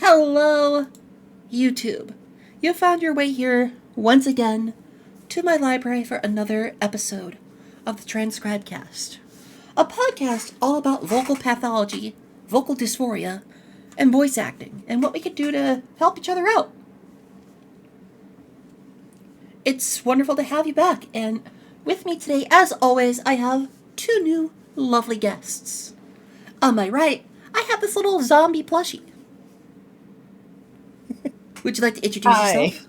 Hello, YouTube. You found your way here once again to my library for another episode of the TranScribeCast, a podcast all about vocal pathology, vocal dysphoria, and voice acting, and what we could do to help each other out. It's wonderful to have you back, and with me today, as always, I have two new lovely guests. On my right, I have this little zombie plushie. Would you like to introduce yourself?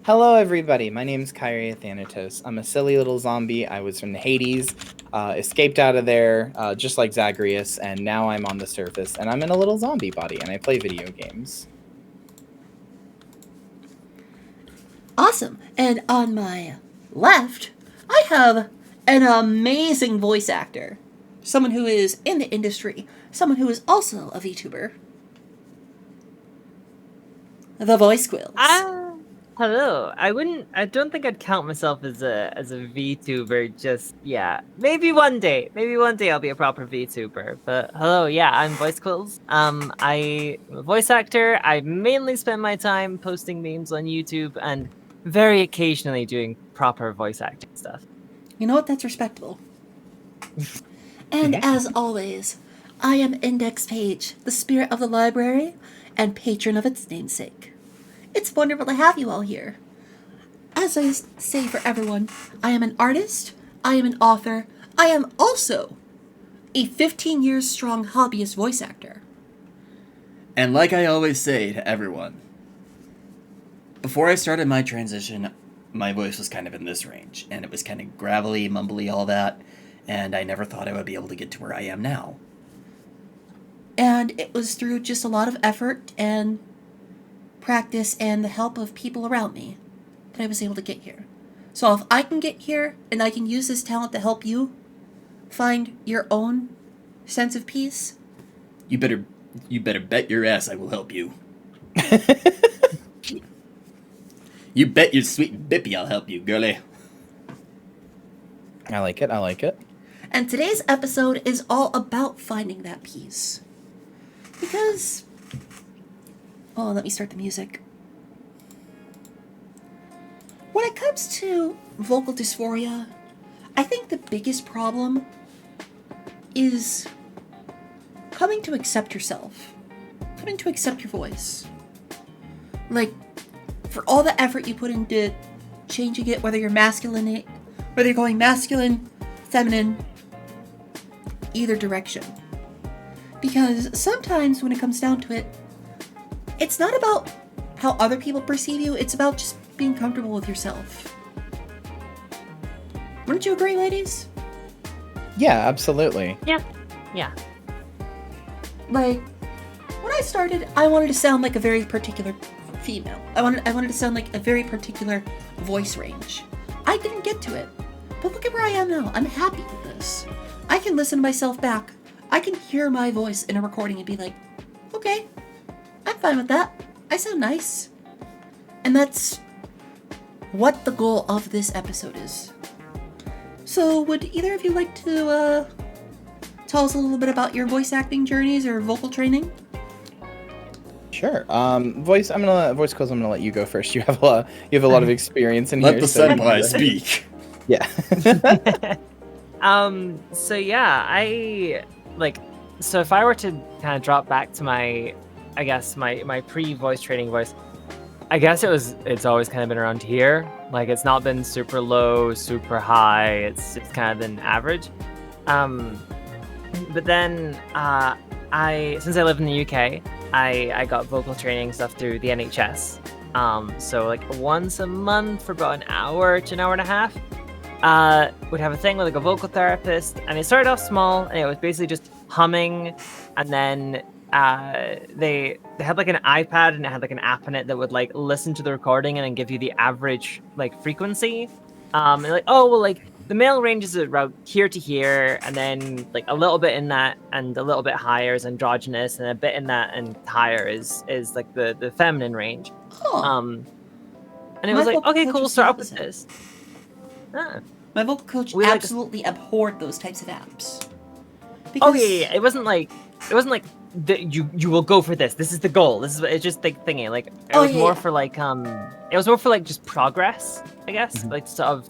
Hello, everybody. My name's KyriaThanatos. I'm a silly little zombie. I was from the Hades, escaped out of there, just like Zagreus, and now I'm on the surface, and I'm in a little zombie body, and I play video games. Awesome. And on my left, I have an amazing voice actor. Someone who is in the industry. Someone who is also a VTuber. The VoiceQuills. Hello. I don't think I'd count myself as a VTuber just yet. Maybe one day I'll be a proper VTuber. But hello, yeah, I'm VoiceQuills. I'm a voice actor. I mainly spend my time posting memes on YouTube and very occasionally doing proper voice acting stuff. You know what? That's respectable. And as always, I am Index Page, the spirit of the library and patron of its namesake. It's wonderful to have you all here. As I say for everyone, I am an artist, I am an author, I am also a 15 years strong hobbyist voice actor. And like I always say to everyone, before I started my transition, my voice was kind of in this range, and it was kind of gravelly, mumbly, all that, and I never thought I would be able to get to where I am now. And it was through just a lot of effort and practice and the help of people around me that I was able to get here. So if I can get here and I can use this talent to help you find your own sense of peace, you better bet your ass I will help you. You bet your sweet bippy I'll help you, girlie. I like it. And today's episode is all about finding that peace. Because, let me start the music. When it comes to vocal dysphoria, I think the biggest problem is coming to accept yourself. Coming to accept your voice. Like, for all the effort you put into changing it, whether you're going masculine, feminine, either direction. Because sometimes when it comes down to it, it's not about how other people perceive you, it's about just being comfortable with yourself. Wouldn't you agree, ladies? Yeah, absolutely. Yeah. Like, when I started, I wanted to sound like a very particular female. I wanted to sound like a very particular voice range. I didn't get to it. But look at where I am now. I'm happy with this. I can listen to myself back. I can hear my voice in a recording and be like, okay, I'm fine with that. I sound nice. And that's what the goal of this episode is. So would either of you like to tell us a little bit about your voice acting journeys or vocal training? Sure. VoiceQuills, I'm gonna let you go first. You have a lot of experience in here. Let the senpai speak. Yeah. So if I were to kind of drop back to my pre-voice training voice, I guess it's always kind of been around here. Like, it's not been super low, super high. It's kind of been average. But then since I live in the UK, I got vocal training stuff through the NHS. So like once a month for about an hour to an hour and a half. Would have a thing with like a vocal therapist, and it started off small, and it was basically just humming, and then they had like an iPad, and it had like an app in it that would like listen to the recording and then give you the average like frequency. And like, oh well, like the male range is around here to here, and then like a little bit in that, and a little bit higher is androgynous, and a bit in that and higher is like the feminine range. Huh. And it was like, okay, cool, start up with this. My vocal coach absolutely abhorred those types of apps. Because... Okay, it wasn't like you will go for this. This is the goal. This is it's just like thinking like it was more for like it was more for like just progress, I guess, like sort of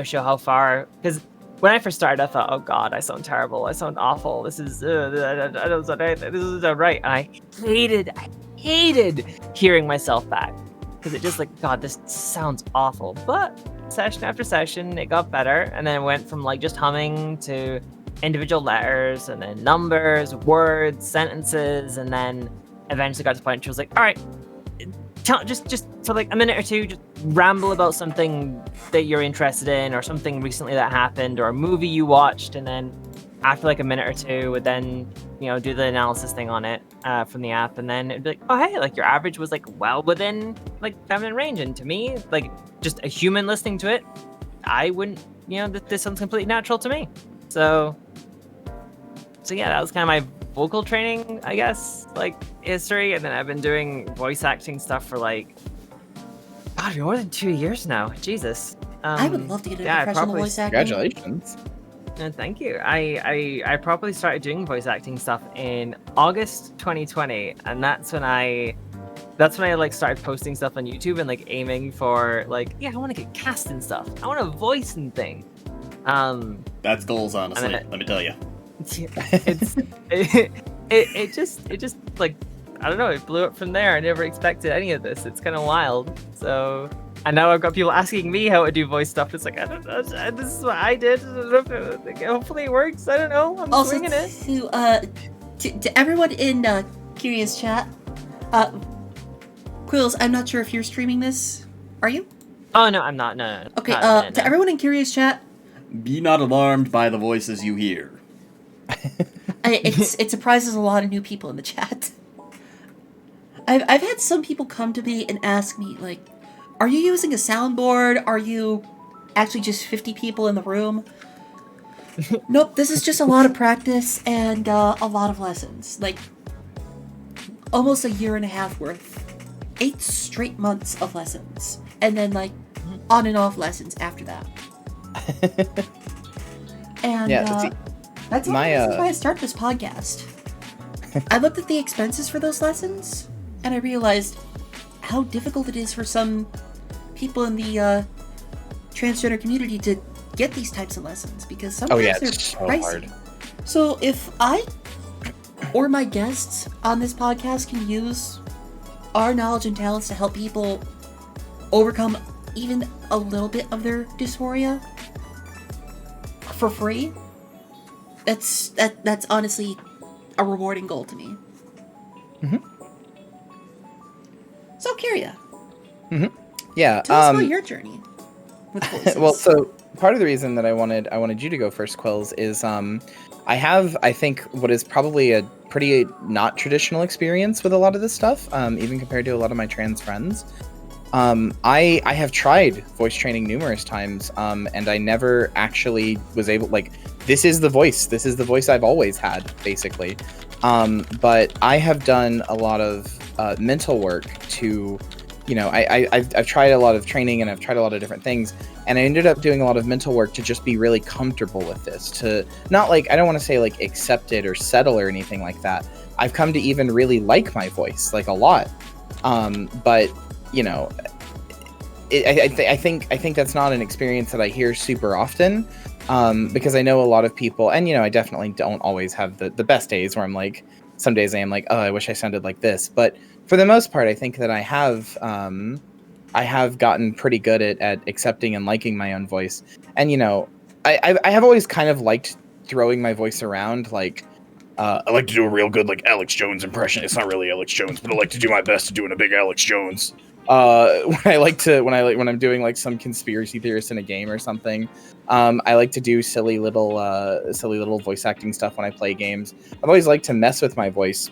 show how far. Because when I first started, I thought, oh god, I sound terrible. I sound awful. This is I don't sound right. This is not right. And I hated hearing myself back because it just like god, this sounds awful. But session after session, it got better, and then it went from like just humming to individual letters and then numbers, words, sentences, and then eventually got to the point where she was like, all right, just for like a minute or two, just ramble about something that you're interested in or something recently that happened or a movie you watched, and then after like a minute or two would then do the analysis thing on it from the app, and then it'd be like, oh hey, like your average was like well within like feminine range, and to me, like just a human listening to it, I wouldn't this sounds completely natural to me. So yeah, that was kind of my vocal training, I guess, like history. And then I've been doing voice acting stuff for like, God, more than 2 years now. Jesus. I would love to get into professional voice acting. Congratulations. Thank you. I properly started doing voice acting stuff in August 2020, and that's when I like started posting stuff on YouTube and like aiming for like, yeah, I want to get cast and stuff. I want to voice and thing. That's goals, honestly. Let me tell you. It just like, I don't know, it blew up from there. I never expected any of this. It's kind of wild. So, and now I've got people asking me how to do voice stuff. It's like, I don't know, this is what I did. Hopefully it works. I don't know. I'm also swinging it. To everyone in Kyria's chat, Quills, I'm not sure if you're streaming this. Are you? Oh no, I'm not. No. Okay. To everyone in Kyria's chat, be not alarmed by the voices you hear. It surprises a lot of new people in the chat. I've had some people come to me and ask me, like, are you using a soundboard? Are you actually just 50 people in the room? Nope, this is just a lot of practice and a lot of lessons. Like, almost a year and a half worth. 8 straight months of lessons. And then, like, on and off lessons after that. And, that's why I started this podcast. I looked at the expenses for those lessons, and I realized how difficult it is for some people in the transgender community to get these types of lessons, because sometimes they're so pricey. hard. So if I or my guests on this podcast can use our knowledge and talents to help people overcome even a little bit of their dysphoria for free, that's honestly a rewarding goal to me. So, Kyria. Yeah. Tell us about your journey with voices. Well, so part of the reason that I wanted you to go first, Quills, is I have, I think, what is probably a pretty not traditional experience with a lot of this stuff, even compared to a lot of my trans friends. I have tried voice training numerous times, and I never actually was able, like, this is the voice I've always had, basically. But I have done a lot of mental work to, I've tried a lot of training and I've tried a lot of different things, and I ended up doing a lot of mental work to just be really comfortable with this, to not, like, I don't want to say like accept it or settle or anything like that. I've come to even really like my voice, like, a lot. But I think that's not an experience that I hear super often, because I know a lot of people, and I definitely don't always have the best days where I'm like, some days I am like, oh, I wish I sounded like this. But for the most part, I think that I have gotten pretty good at accepting and liking my own voice. And I have always kind of liked throwing my voice around, like, I like to do a real good, like, Alex Jones impression. It's not really Alex Jones, but I like to do my best to doing a big Alex Jones. When I'm doing like some conspiracy theorist in a game or something, I like to do silly little voice acting stuff when I play games. I've always liked to mess with my voice,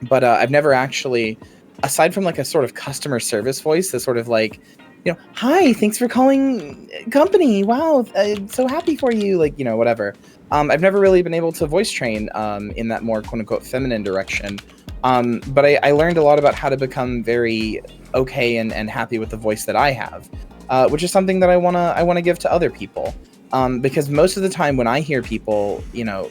but I've never actually, aside from like a sort of customer service voice, the sort of like, hi, thanks for calling company. Wow, so happy for you. Like, whatever. I've never really been able to voice train in that more quote unquote feminine direction. But I learned a lot about how to become very okay and happy with the voice that I have, which is something that I wanna give to other people. Because most of the time when I hear people,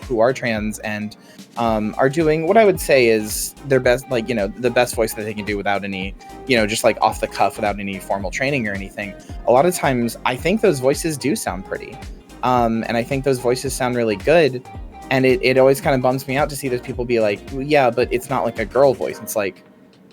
who are trans and are doing what I would say is their best, the best voice that they can do without any, just like off the cuff, without any formal training or anything. A lot of times I think those voices do sound pretty. And I think those voices sound really good. And it always kind of bums me out to see those people be like, well, yeah, but it's not like a girl voice. It's like,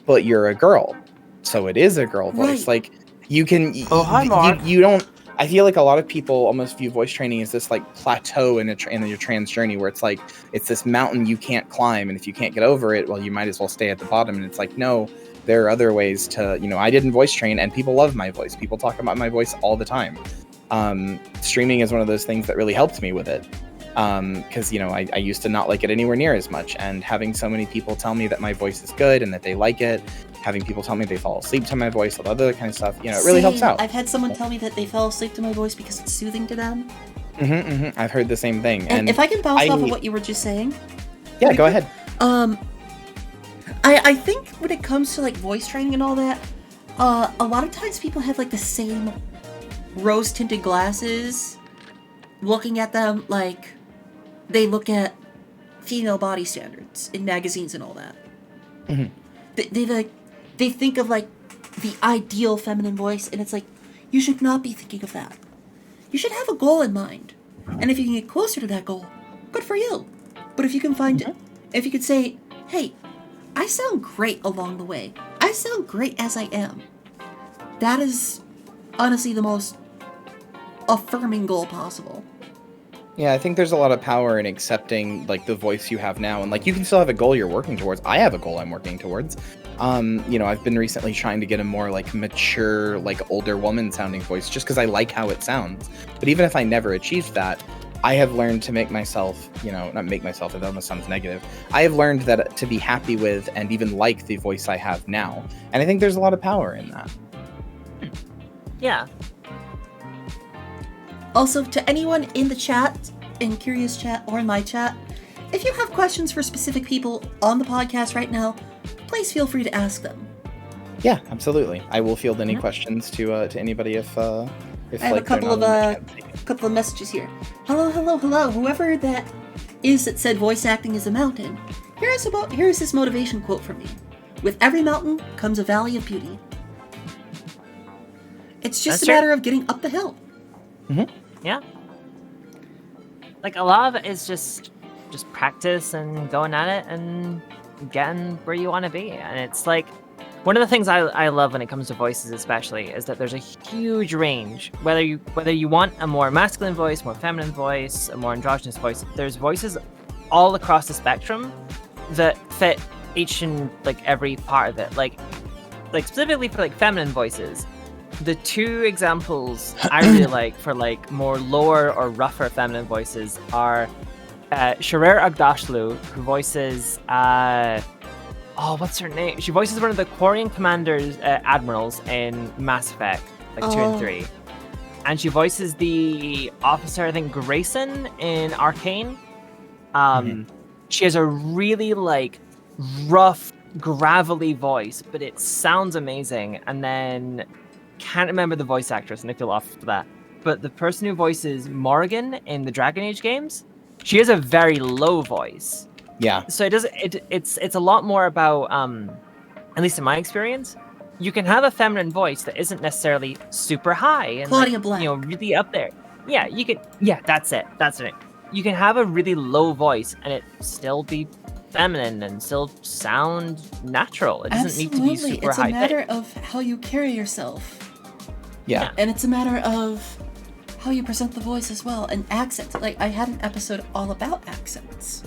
but you're a girl, so it is a girl voice. Right. Like you can, hi, Mark. you don't. I feel like a lot of people almost view voice training as this like plateau in your trans journey, where it's like it's this mountain you can't climb, and if you can't get over it, well, you might as well stay at the bottom. And it's like, no, there are other ways to. I didn't voice train, and people love my voice. People talk about my voice all the time. Streaming is one of those things that really helped me with it. Because I used to not like it anywhere near as much, and having so many people tell me that my voice is good and that they like it, having people tell me they fall asleep to my voice, all the other kind of stuff, it really helps out. I've had someone tell me that they fell asleep to my voice because it's soothing to them. I've heard the same thing. And if I can bounce off of what you were just saying. Yeah, go ahead. I think when it comes to like voice training and all that, a lot of times people have like the same rose tinted glasses, looking at them like they look at female body standards in magazines and all that. They think of like the ideal feminine voice, and it's like, you should not be thinking of that. You should have a goal in mind, and if you can get closer to that goal, good for you. But if you can if you could say, hey, I sound great along the way, I sound great as I am, that is honestly the most affirming goal possible. Yeah, I think there's a lot of power in accepting like the voice you have now, and like you can still have a goal you're working towards. I have a goal I'm working towards. I've been recently trying to get a more like mature, like older woman sounding voice, just because I like how it sounds. But even if I never achieved that, I have learned to make myself, not make myself, it almost sounds negative. I have learned that to be happy with and even like the voice I have now. And I think there's a lot of power in that. Yeah. Also, to anyone in the chat, in Kyria's chat or in my chat, if you have questions for specific people on the podcast right now, please feel free to ask them. Yeah, absolutely. I will field any questions to anybody if I have a couple of messages here. Hello, whoever that is that said voice acting is a mountain. Here is this motivation quote from me. With every mountain comes a valley of beauty. It's just a matter of getting up the hill. Yeah. Like a lot of it is just practice and going at it and getting where you want to be. And it's like one of the things I love when it comes to voices especially is that there's a huge range. Whether you want a more masculine voice, more feminine voice, a more androgynous voice, there's voices all across the spectrum that fit each and like every part of it. Like specifically for like feminine voices, the two examples I really like for like more lower or rougher feminine voices are Sharer Agdashlu, who voices what's her name? She voices one of the Quarian commanders, admirals in Mass Effect, like 2 and 3, and she voices the officer, I think Grayson in Arcane. She has a really like rough, gravelly voice, but it sounds amazing. And then can't remember the voice actress, and I feel off for that. But the person who voices Morrigan in the Dragon Age games, she has a very low voice. Yeah. So it's a lot more about, at least in my experience, you can have a feminine voice that isn't necessarily super high and Claudia Black, really up there. Yeah, you can. Yeah, that's it. You can have a really low voice and it still be feminine and still sound natural. It doesn't need to be super high. It's a matter of how you carry yourself. Yeah. And it's a matter of how you present the voice as well, and accents. Like, I had an episode all about accents.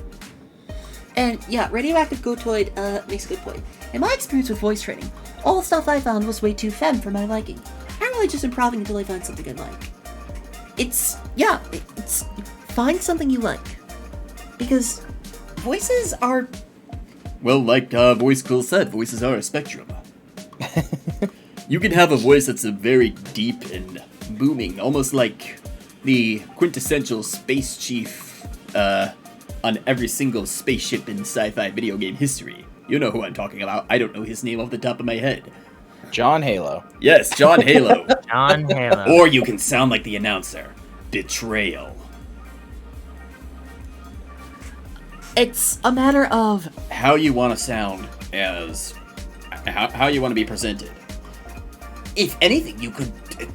And yeah, Radioactive Gotoid makes a good point. In my experience with voice training, all the stuff I found was way too femme for my liking. I'm really just improving until I find something I like. It's find something you like. Because voices are... Well, like VoiceQuills said, voices are a spectrum. You can have a voice that's a very deep and booming, almost like the quintessential space chief on every single spaceship in sci-fi video game history. You know who I'm talking about. I don't know his name off the top of my head. John Halo. Yes, John Halo. John Halo. Or you can sound like the announcer. betrayal. It's a matter of How you want to sound as... How you want to be presented. If anything, you could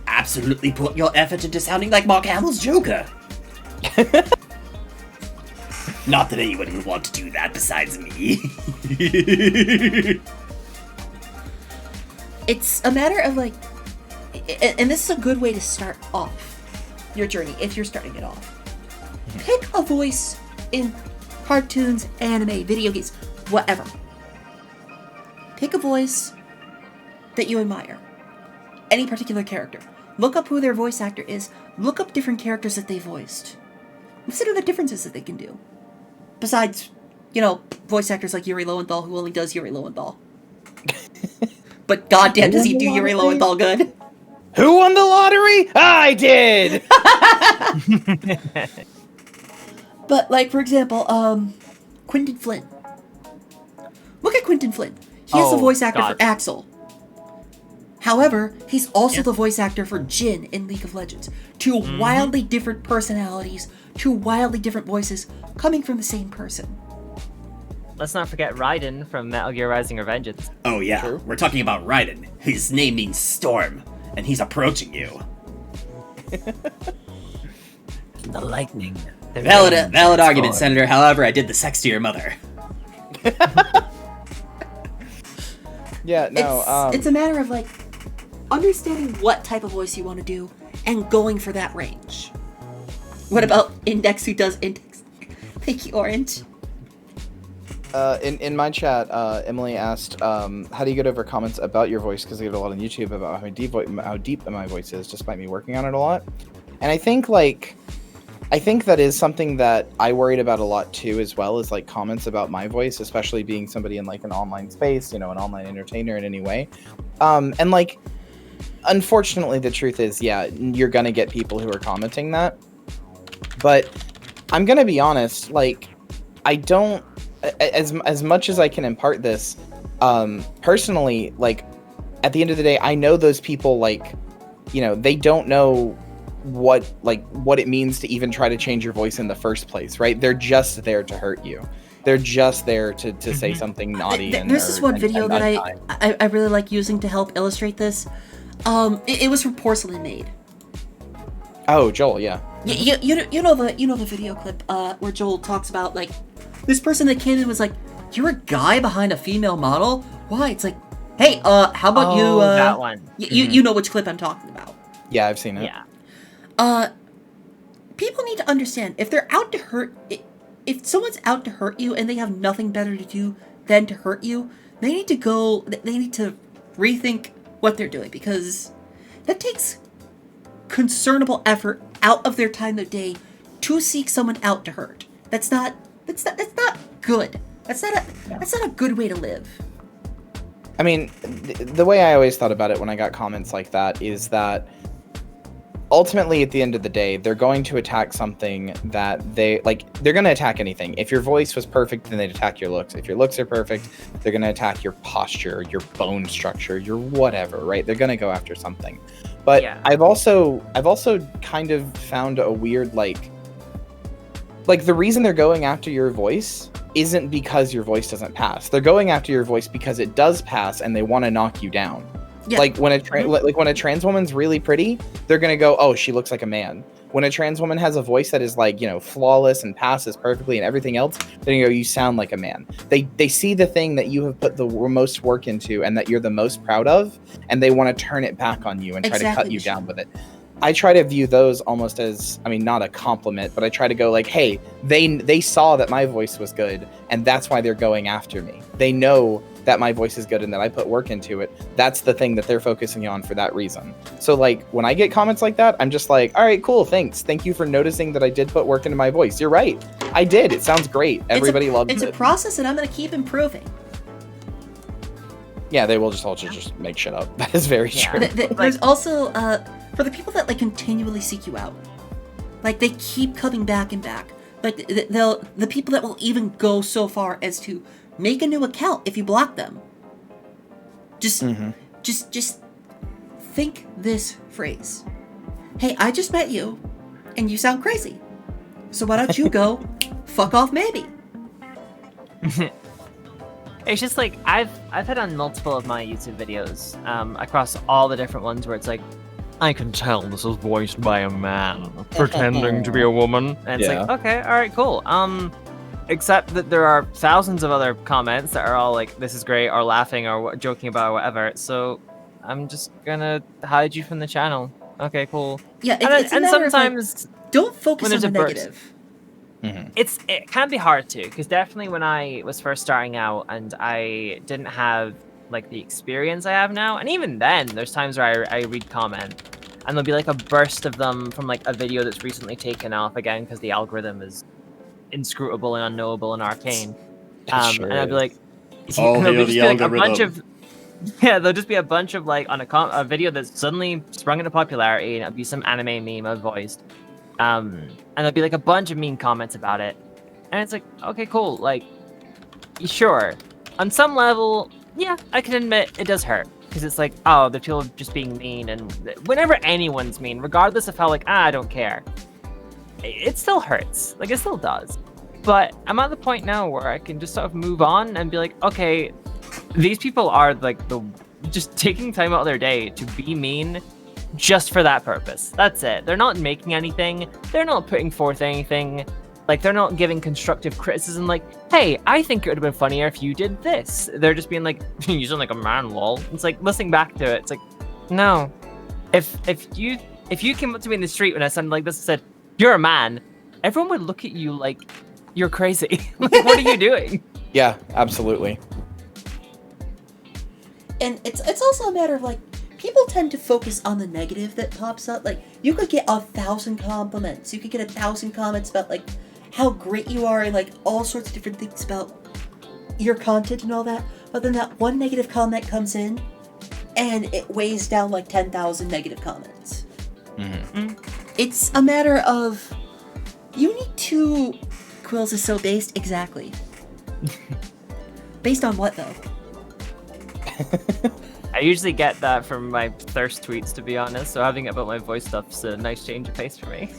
absolutely put your effort into sounding like Mark Hamill's Joker. Not that anyone would want to do that besides me. it's a matter of like, and this is a good way to start off your journey if you're starting it off. Pick a voice in cartoons, anime, video games, whatever. Pick a voice that you admire. Any particular character. Look up who their voice actor is. Look up different characters that they voiced. Listen to the differences that they can do. Besides, voice actors like Yuri Lowenthal, who only does Yuri Lowenthal. But goddamn, does he do Yuri Lowenthal good? Who won the lottery? I did! But, like, for example, Quentin Flynn. Look at Quentin Flynn. He is the voice actor for Axel. However, he's also the voice actor for Jin in League of Legends. Two wildly different personalities, two wildly different voices, coming from the same person. Let's not forget Raiden from Metal Gear Rising: Revengeance. Oh yeah, True. We're talking about Raiden. His name means storm, and he's approaching you. The lightning. The Valid argument, Senator. However, I did the sex to your mother. Yeah, no, It's a matter of, like, understanding what type of voice you want to do and going for that range. What about Index, who does Index? Thank you, Orange. in my chat, Emily asked, how do you get over comments about your voice? Because I get a lot on YouTube about how deep my voice is, despite me working on it a lot. And I think that is something that I worried about a lot too, as well as like comments about my voice, especially being somebody in like an online space, an online entertainer in any way. And like, unfortunately, the truth is, yeah, you're gonna get people who are commenting that. But I'm gonna be honest, like, I don't, as much as I can impart this, personally, like, at the end of the day, I know those people, like, they don't know what it means to even try to change your voice in the first place, right? They're just there to hurt you. They're just there to say something naughty. There's this one video that I really like using to help illustrate this. It was from Porcelain Maid. Oh, Joel, yeah. You know the video clip where Joel talks about, like, this person that came in was like, "You're a guy behind a female model? Why?" It's like, hey, how about you? That one. You know which clip I'm talking about. Yeah, I've seen it. Yeah. People need to understand, if they're out to hurt, if someone's out to hurt you and they have nothing better to do than to hurt you, they need to rethink what they're doing, because that takes concernable effort out of their time of day to seek someone out to hurt. That's not good. That's not a good way to live. I mean, the way I always thought about it when I got comments like that is that ultimately, at the end of the day, they're going to attack something that they're going to attack anything. If your voice was perfect, then they'd attack your looks. If your looks are perfect, they're going to attack your posture, your bone structure, your whatever, right? They're going to go after something. But yeah. I've also kind of found a weird, like the reason they're going after your voice isn't because your voice doesn't pass. They're going after your voice because it does pass and they want to knock you down. Yeah. Like when a trans woman's really pretty, they're gonna go, "Oh, she looks like a man." When a trans woman has a voice that is like, flawless and passes perfectly and everything else, then you go, "You sound like a man." They see the thing that you have put the most work into and that you're the most proud of, and they want to turn it back on you and try to cut you down with it. I try to view those almost as, I mean, not a compliment, but I try to go like, hey, they saw that my voice was good, and that's why they're going after me. They know that my voice is good and that I put work into it. That's the thing that they're focusing on for that reason. So like when I get comments like that, I'm just like, all right, cool, thanks. Thank you for noticing that I did put work into my voice. You're right. I did. It sounds great. Everybody loves it. It's a process and I'm going to keep improving. Yeah, they will just make shit up. That is very true. There's also, for the people that like continually seek you out, like they keep coming back and back. Like the people that will even go so far as to make a new account if you block them. Just think this phrase. Hey, I just met you. and you sound crazy. So why don't you go fuck off maybe? It's just like I've had on multiple of my YouTube videos, across all the different ones where it's like, I can tell this is voiced by a man pretending to be a woman, and it's like, okay, all right, cool. Except that there are thousands of other comments that are all like, this is great, or laughing, or joking about, or whatever. So I'm just gonna hide you from the channel. Okay, cool. Yeah, And sometimes don't focus on there's the a burst. negative. It can be hard to, because definitely when I was first starting out and I didn't have like the experience I have now, and even then there's times where I read comment and there'll be like a burst of them from like a video that's recently taken off again because the algorithm is inscrutable and unknowable and arcane. Sure and I'd be like, Oh, there'll hail just the be like a algorithm. bunch of there'll just be a bunch of like on a video that's suddenly sprung into popularity, and it'll be some anime meme I've voiced. And there'll be like a bunch of mean comments about it, and it's like, okay, cool, like, sure, on some level, yeah, I can admit it does hurt, because it's like, oh, the people just being mean, and whenever anyone's mean, regardless of how like, I don't care, it still hurts, like, it still does. But I'm at the point now where I can just sort of move on and be like, okay, these people are like just taking time out of their day to be mean just for that purpose. That's it. They're not making anything. They're not putting forth anything. Like, they're not giving constructive criticism like, hey, I think it would have been funnier if you did this. They're just being like, you sound like a man, lol. It's like, listening back to it, it's like, no. If you came up to me in the street when I sounded like this and said, you're a man, everyone would look at you like you're crazy. Like, what are you doing? Yeah, absolutely. And it's also a matter of like, people tend to focus on the negative that pops up. Like, you could get 1,000 compliments. You could get 1,000 comments about like how great you are and like all sorts of different things about your content and all that. But then that one negative comment comes in and it weighs down like 10,000 negative comments. It's a matter of, you need to... Quills is so based? Exactly. Based on what though? I usually get that from my thirst tweets, to be honest, so having it about my voice stuff's a nice change of pace for me.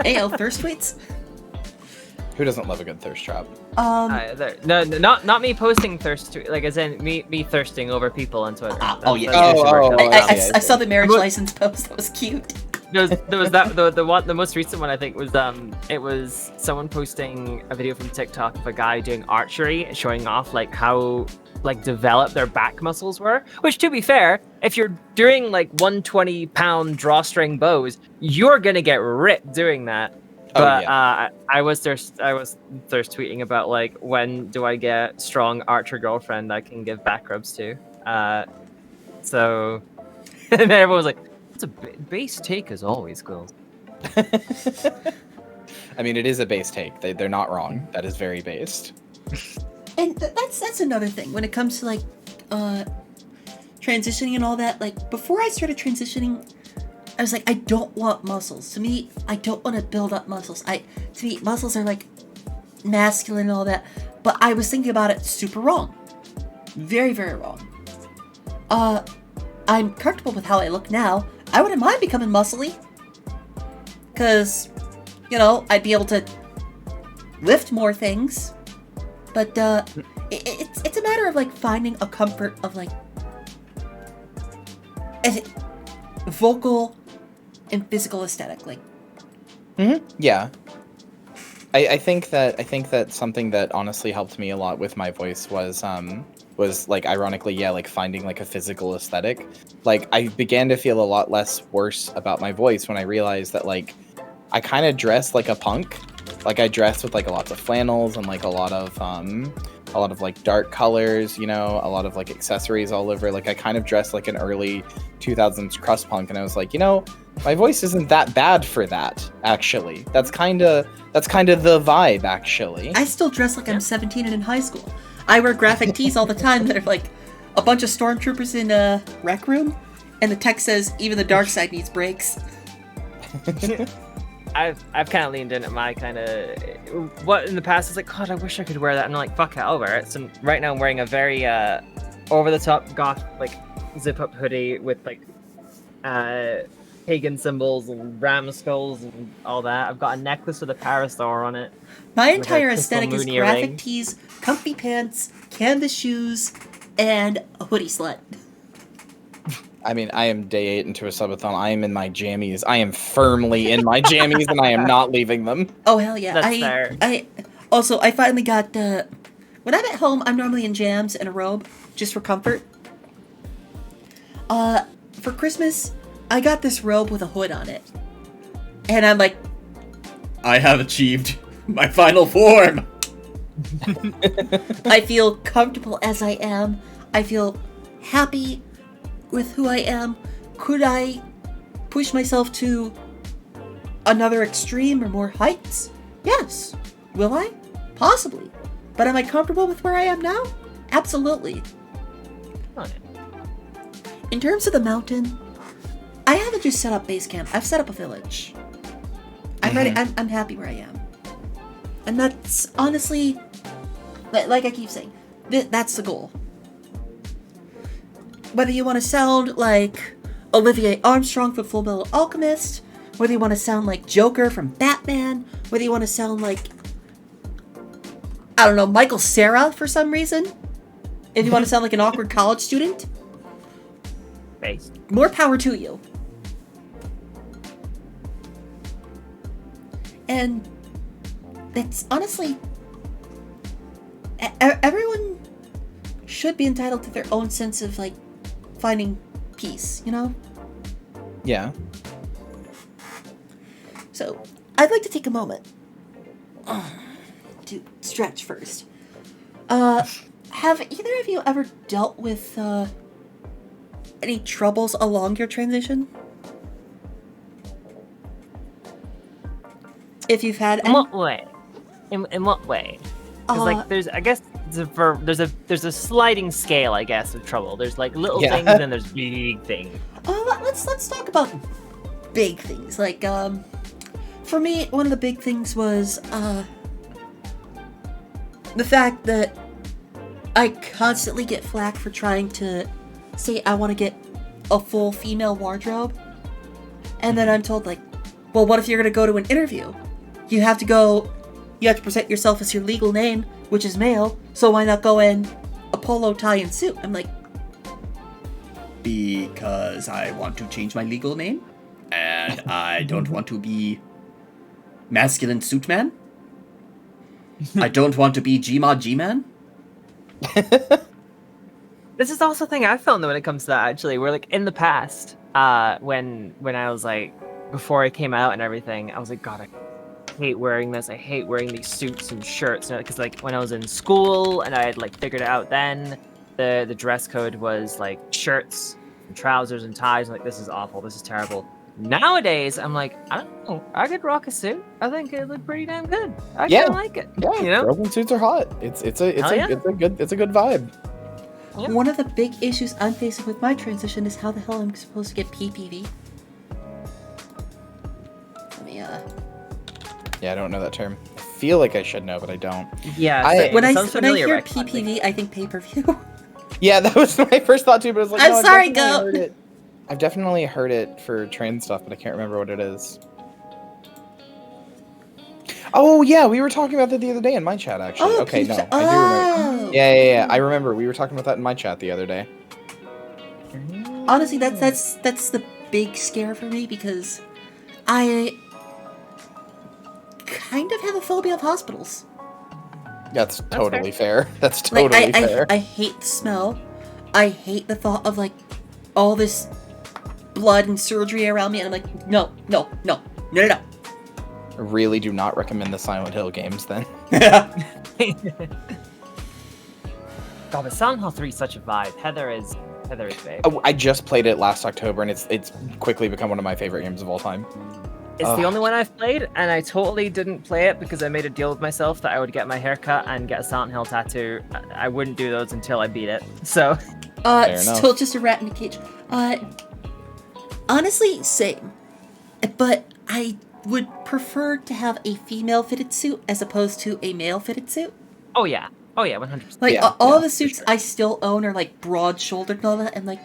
AL thirst tweets? Who doesn't love a good thirst trap? No, not me posting thirst tweets, like as in me thirsting over people on Twitter. Oh, yeah. I saw the marriage license post. That was cute. There was that the most recent one I think was it was someone posting a video from TikTok of a guy doing archery, showing off like how like developed their back muscles were. Which, to be fair, if you're doing like 120-pound drawstring bows, you're gonna get ripped doing that. But I was thirst tweeting about like, when do I get strong archer girlfriend I can give back rubs to? So and then everyone was like, it's a base take as always, Quills. I mean, it is a base take. They're not wrong. That is very based. And that's another thing when it comes to like transitioning and all that. Like, before I started transitioning, I was like, I don't want muscles. To me, I don't want to build up muscles. To me, muscles are like masculine and all that. But I was thinking about it super wrong. Very, very wrong. I'm comfortable with how I look now. I wouldn't mind becoming muscly. Because, you know, I'd be able to lift more things. But it's a matter of like finding a comfort of like vocal and physical aesthetic. Like, yeah. I think that something that honestly helped me a lot with my voice was like, ironically, yeah, like finding like a physical aesthetic. Like, I began to feel a lot less worse about my voice when I realized that like I kind of dressed like a punk. Like, I dressed with like lots of flannels and like a lot of like dark colors, you know, a lot of like accessories all over. Like, I kind of dressed like an early 2000s crust punk, and I was like, you know, my voice isn't that bad for that, actually. That's kind of the vibe, actually. I still dress like I'm 17 and in high school. I wear graphic tees all the time that are like a bunch of stormtroopers in a rec room, and the text says, even the dark side needs breaks. I've kind of leaned in at my kind of what in the past is like, God, I wish I could wear that, and I'm like, fuck it, I'll wear it. So right now I'm wearing a very over the top goth like zip up hoodie with like pagan symbols and ram skulls and all that. I've got a necklace with a parasaur on it. My Like a entire crystal aesthetic is moon graphic earring. tees, comfy pants, canvas shoes, and a hoodie slut. I mean, I am day 8 into a subathon. I am in my jammies. I am firmly in my jammies, and I am not leaving them. Oh hell yeah! That's fair. I finally got when I'm at home, I'm normally in jams and a robe just for comfort. For Christmas, I got this robe with a hood on it, and I'm like, I have achieved my final form. I feel comfortable as I am. I feel happy with who I am. Could I push myself to another extreme or more heights? Yes. Will I? Possibly. But am I comfortable with where I am now? Absolutely. Oh, yeah. In terms of the mountain, I haven't just set up base camp. I've set up a village. I'm ready. I'm happy where I am. And that's honestly, like I keep saying, that's the goal. Whether you want to sound like Olivier Armstrong from Full Metal Alchemist, whether you want to sound like Joker from Batman, whether you want to sound like, I don't know, Michael Cera for some reason, if you want to sound like an awkward college student, Base. more power to you. And that's honestly, everyone should be entitled to their own sense of like finding peace, you know? Yeah. So I'd like to take a moment to stretch first. Have either of you ever dealt with any troubles along your transition? If you've had In any? what way? In what way? Because like there's, I guess there's a sliding scale, I guess, of trouble. There's like little Yeah. things and there's big things. Let's talk about big things. Like for me, one of the big things was the fact that I constantly get flack for trying to say I want to get a full female wardrobe, and then I'm told like, well, what if you're gonna go to an interview? You have to present yourself as your legal name, which is male, so why not go in a polo tie and suit? I'm like, Because I want to change my legal name, and I don't want to be masculine suit man. I don't want to be G-Mod G-Man. This is also a thing I found though when it comes to that, actually. Where like in the past, when I was like, before I came out and everything, I was like, God, I hate wearing this. I hate wearing these suits and shirts. Because like when I was in school and I had like figured it out then, the dress code was like shirts and trousers and ties. I'm like, this is awful. This is terrible. Nowadays, I'm like, I don't know. I could rock a suit. I think it'd look pretty damn good. I Yeah. kind of like it. Yeah, You know? girls in suits are hot. It's a Hell yeah. good vibe. Yeah. one of the big issues I'm facing with my transition is how the hell I'm supposed to get PPV. Let me Yeah, I don't know that term. I feel like I should know, but I don't. Yeah. I- same. when It I sounds hear familiar, but I can't PPV, think. I think pay-per-view. Yeah, that was my first thought too, but I was like, I'm no, sorry, I've definitely Go. heard it. I've definitely heard it for trans stuff, but I can't remember what it is. Oh yeah, we were talking about that the other day in my chat actually. Okay, no, I do remember. Oh. Yeah. I remember. We were talking about that in my chat the other day. Honestly, that's the big scare for me because I kind of have a phobia of hospitals. That's totally fair. That's Like totally fair. I hate the smell. I hate the thought of like all this blood and surgery around me, and I'm like, no. Really do not recommend the Silent Hill games then. God, but Silent Hill 3 is such a vibe. Heather is babe. Oh, I just played it last October, and it's quickly become one of my favorite games of all time. It's the only one I've played, and I totally didn't play it because I made a deal with myself that I would get my hair cut and get a Silent Hill tattoo. I wouldn't do those until I beat it. So, Fair still enough. just a rat in a cage. Honestly, same. But I would prefer to have a female fitted suit as opposed to a male fitted suit. oh yeah, 100%. Like Yeah, all yeah, the for suits sure. I still own are like broad shouldered and all that, and like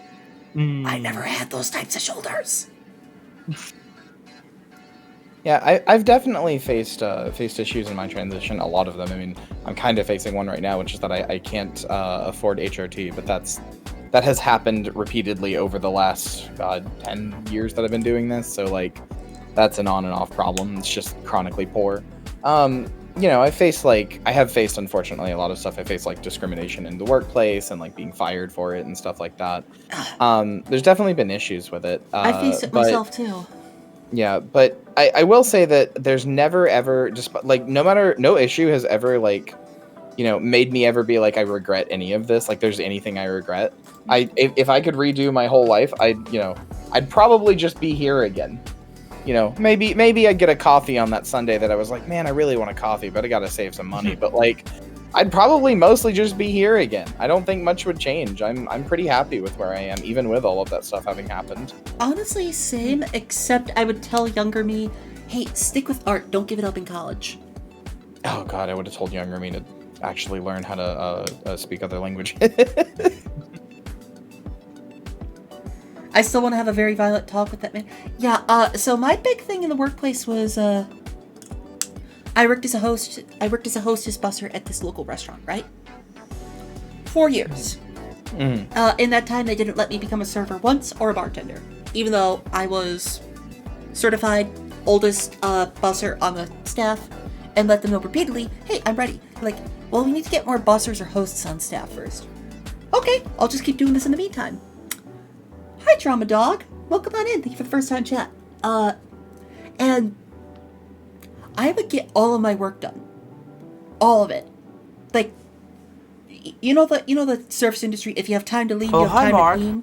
I Mm. never had those types of shoulders. Yeah, I've definitely faced issues in my transition. A lot of them. I mean, I'm kind of facing one right now, which is that I can't afford HRT, but that has happened repeatedly over the last 10 years that I've been doing this. So like, that's an on and off problem. It's just chronically poor. I have faced, unfortunately, a lot of stuff. I faced like discrimination in the workplace and like being fired for it and stuff like that. There's definitely been issues with it. I faced it myself too. Yeah, but I will say that there's never ever just like no issue has ever like, made me ever be like I regret any of this. Like there's anything I regret. If I could redo my whole life, I'd probably just be here again. Maybe I'd get a coffee on that Sunday that I was like, man, I really want a coffee, but I gotta save some money. But like, I'd probably mostly just be here again. I don't think much would change. I'm pretty happy with where I am, even with all of that stuff having happened. Honestly, same, except I would tell younger me, hey, stick with art, don't give it up in college. Oh god, I would have told younger me to actually learn how to speak other languages. I still want to have a very violent talk with that man. Yeah, so my big thing in the workplace was, I worked as a hostess busser at this local restaurant, right? 4 years. Mm. In that time, they didn't let me become a server once or a bartender, even though I was certified oldest busser on the staff, and let them know repeatedly, hey, I'm ready. Like, well, we need to get more bussers or hosts on staff first. Okay, I'll just keep doing this in the meantime. Hi, Drama Dog. Welcome on in. Thank you for the first time chat. And I would get all of my work done. All of it. Like, you know the service industry, if you have time to leave, you have time to clean.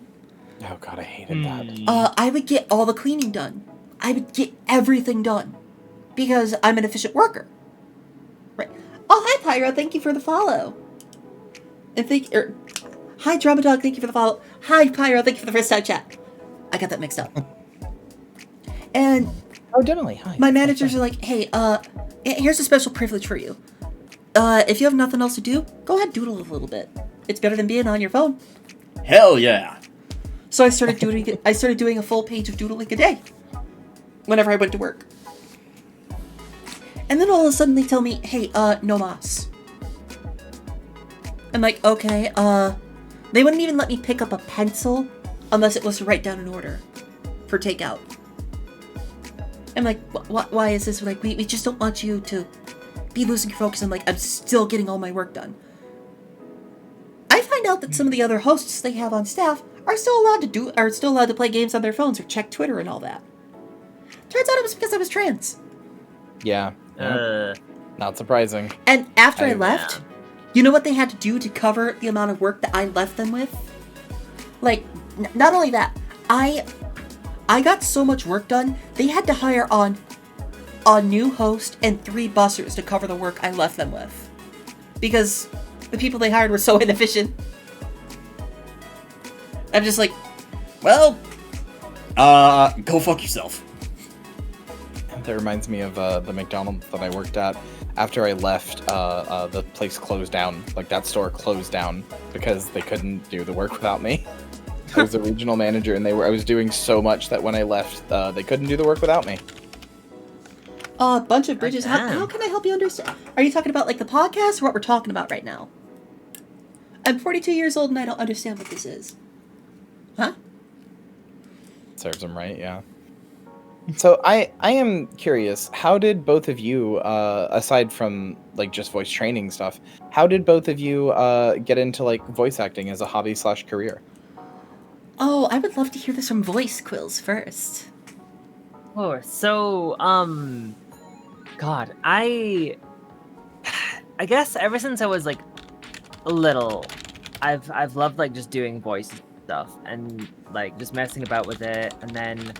Oh god, I hated that. I would get all the cleaning done. I would get everything done. Because I'm an efficient worker. Right. Oh, hi, Pyro. Thank you for the follow. And hi, Drama Dog. Thank you for the follow. Hi, Pyro. Thank you for the first time chat. I got that mixed up. And oh, definitely. Hi. My managers are like, hey, here's a special privilege for you. If you have nothing else to do, go ahead and doodle a little bit. It's better than being on your phone. Hell yeah. So I started doing a full page of doodling a day. Whenever I went to work. And then all of a sudden they tell me, hey, no mas. I'm like, okay, they wouldn't even let me pick up a pencil unless it was to write down an order for takeout. I'm like, why is this? Like, we just don't want you to be losing your focus. I'm like, I'm still getting all my work done. I find out that some of the other hosts they have on staff are still allowed to play games on their phones or check Twitter and all that. Turns out it was because I was trans. Yeah. Not surprising. And after I left, you know what they had to do to cover the amount of work that I left them with? Like, not only that, I got so much work done, they had to hire on a new host and 3 bussers to cover the work I left them with. Because the people they hired were so inefficient. I'm just like, well, go fuck yourself. That reminds me of the McDonald's that I worked at. After I left, the place closed down. Like, that store closed down because they couldn't do the work without me. I was the regional manager, and I was doing so much that when I left, they couldn't do the work without me. A bunch of bridges. How can I help you understand? Are you talking about, like, the podcast or what we're talking about right now? I'm 42 years old, and I don't understand what this is. Huh? Serves them right, yeah. So I am curious, how did both of you, aside from like just voice training stuff, how did both of you get into like voice acting as a hobby/career? Oh, I would love to hear this from VoiceQuills first. Oh, so God, I guess ever since I was like little, I've loved like just doing voice stuff and like just messing about with it, and then.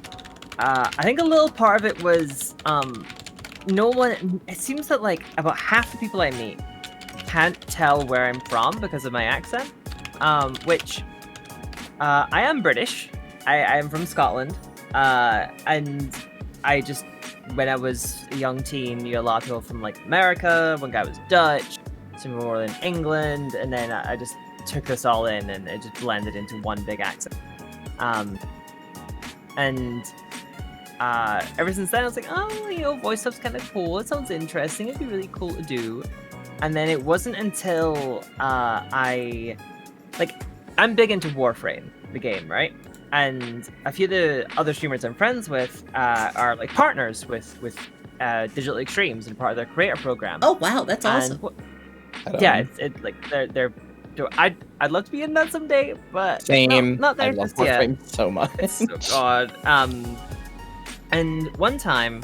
I think a little part of it was, it seems that, like, about half the people I meet can't tell where I'm from because of my accent, which, I am British. I am from Scotland, and I just, when I was a young teen, knew a lot of people from, like, America, one guy was Dutch, some more in England, and then I just took this all in, and it just blended into one big accent. And ever since then, I was like, oh, voice stuff's kind of cool. It sounds interesting. It'd be really cool to do. And then it wasn't until I'm big into Warframe, the game, right? And a few of the other streamers I'm friends with are like partners with Digital Extremes and part of their creator program. Oh wow, that's awesome. Yeah, it's like they're. I'd love to be in that someday, but Same. not there I love just yet. Warframe so much. It's so god. And one time,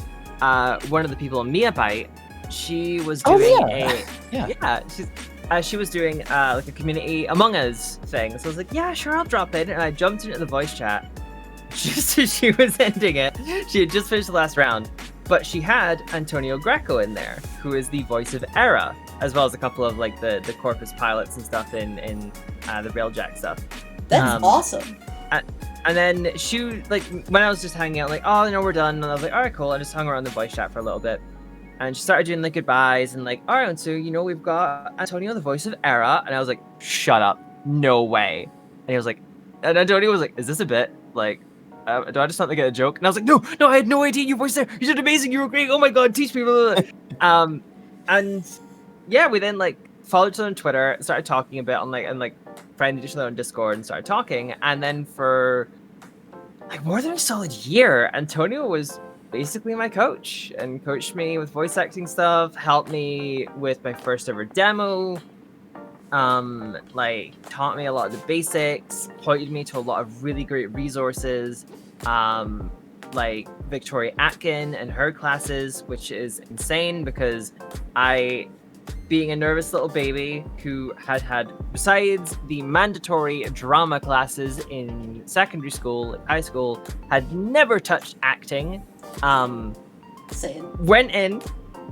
one of the people in Miabyte, she was doing she was doing like a community Among Us thing. So I was like, yeah, sure, I'll drop in. And I jumped into the voice chat just as she was ending it. She had just finished the last round, but she had Antonio Greco in there, who is the voice of Era, as well as a couple of like the Corpus pilots and stuff in the Railjack stuff. That's awesome. And then she, like, when I was just hanging out, like, oh, we're done. And I was like, all right, cool. I just hung around the voice chat for a little bit. And she started doing, like, goodbyes and, like, all right, so, we've got Antonio, the voice of Era. And I was like, shut up. No way. And he was like, and Antonio was like, is this a bit? Like, do I just not get a joke? And I was like, no, I had no idea you voiced there. You did amazing. You were great. Oh my God, teach me. And yeah, we then, like, followed each other on Twitter, started talking a bit on, like, friended each other on Discord and started talking. And then for like more than a solid year, Antonio was basically my coach and coached me with voice acting stuff, helped me with my first ever demo, like taught me a lot of the basics, pointed me to a lot of really great resources, like Victoria Atkin and her classes, which is insane because being a nervous little baby who had, besides the mandatory drama classes in secondary school, high school, had never touched acting. Went in,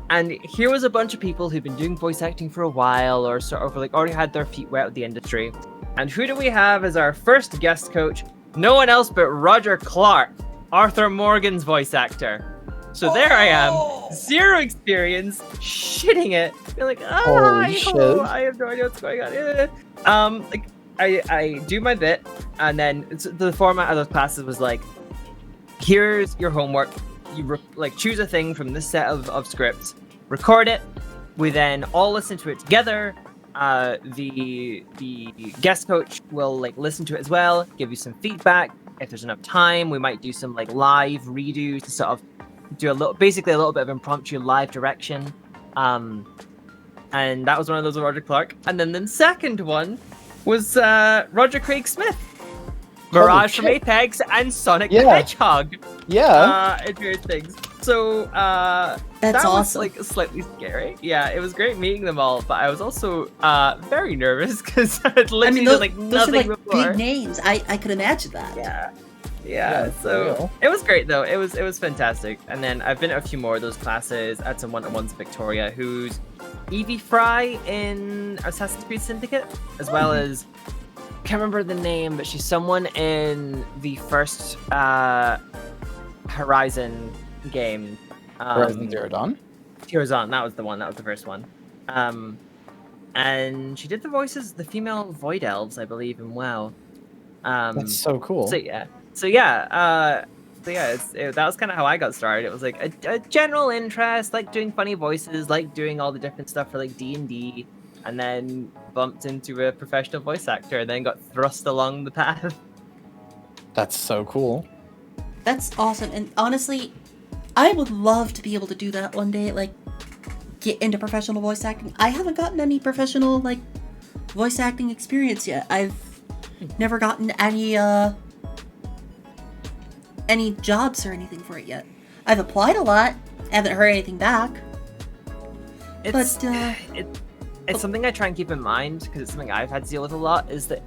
and here was a bunch of people who'd been doing voice acting for a while, or sort of like already had their feet wet with the industry. And who do we have as our first guest coach? No one else but Roger Clark, Arthur Morgan's voice actor. So there I am, zero experience, shitting it. You're like, I have no idea what's going on. Like I do my bit, and then the format of those classes was like, here's your homework. You choose a thing from this set of scripts, record it. We then all listen to it together. The guest coach will like listen to it as well, give you some feedback. If there's enough time, we might do some like live redos to sort of do basically a little bit of impromptu live direction. And that was one of those with Roger Clark. And then the second one was Roger Craig Smith. Mirage from Apex and Sonic the Hedgehog. Yeah. And weird things. So that awesome. was like slightly scary. Yeah, it was great meeting them all, but I was also very nervous because I had literally those nothing are like before. big names. I could imagine that. Yeah, so it was great though. It was fantastic. And then I've been at a few more of those classes. I had some one-on-ones with Victoria, who's Evie Fry in Assassin's Creed Syndicate, as well as can't remember the name, but she's someone in the first Horizon game. Horizon Zero Dawn? Horizon, that was the one. That was the first one. And she did the voices, the female void elves, I believe, in WoW. That's so cool. That was kind of how I got started. It was like a general interest, like doing funny voices, like doing all the different stuff for like D&D, and then bumped into a professional voice actor, and then got thrust along the path. That's so cool. That's awesome. And honestly, I would love to be able to do that one day, like get into professional voice acting. I haven't gotten any professional like voice acting experience yet. I've never gotten any jobs or anything for it yet. I've applied a lot, haven't heard anything back. It's something I try and keep in mind because it's something I've had to deal with a lot. Is that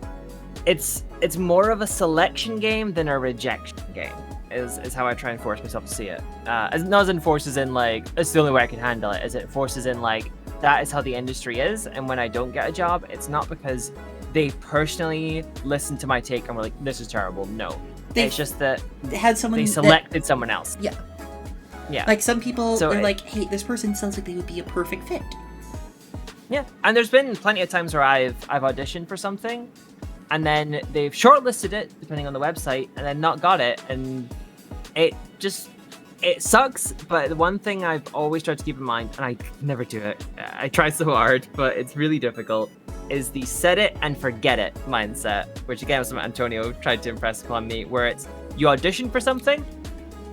it's more of a selection game than a rejection game. Is how I try and force myself to see it. Not as in forces in like it's the only way I can handle it. Is it forces in like that is how the industry is, and when I don't get a job, it's not because they personally listened to my take and were like, "This is terrible." No, it's just that they selected someone else. Yeah. Like some people are like, "Hey, this person sounds like they would be a perfect fit." Yeah, and there's been plenty of times where I've auditioned for something, and then they've shortlisted it depending on the website, and then not got it, and it just it sucks, but the one thing I've always tried to keep in mind, and I never do it, I try so hard, but it's really difficult, is the set it and forget it mindset, which again was something Antonio tried to impress upon me, where it's you audition for something,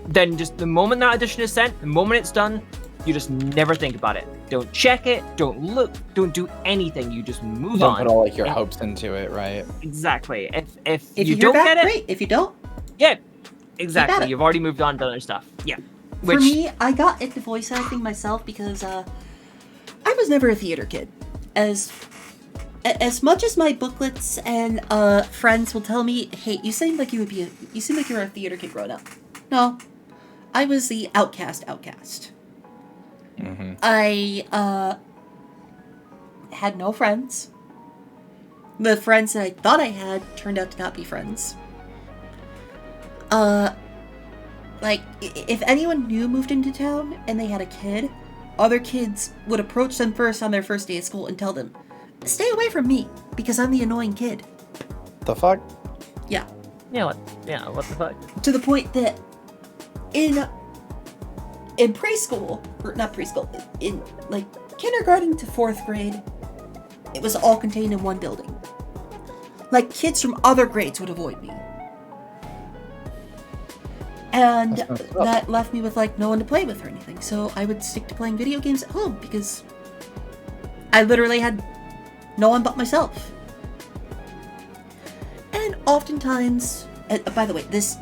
then just the moment that audition is sent, the moment it's done, you just never think about it. Don't check it, don't look, don't do anything, you just move Don't on. put all like your hopes into it, right? Exactly. If If you hear don't back, get it, great. If you don't, yeah, got exactly. it. You've already moved on to other stuff. Yeah. for me, I got into voice acting myself because I was never a theater kid. As much as my booklets and friends will tell me, "Hey, you seem like you seem like you're a theater kid growing up." No, I was the outcast. Mm-hmm. I had no friends. The friends that I thought I had turned out to not be friends. Like, if anyone new moved into town and they had a kid, other kids would approach them first on their first day of school and tell them, "Stay away from me, because I'm the annoying kid." The fuck? Yeah. Yeah, what the fuck? To the point that in preschool, or not preschool, in like kindergarten to 4th grade, it was all contained in one building. Like, kids from other grades would avoid me. And That's messed up. that left me with like no one to play with or anything. So I would stick to playing video games at home because I literally had no one but myself. And oftentimes, by the way, this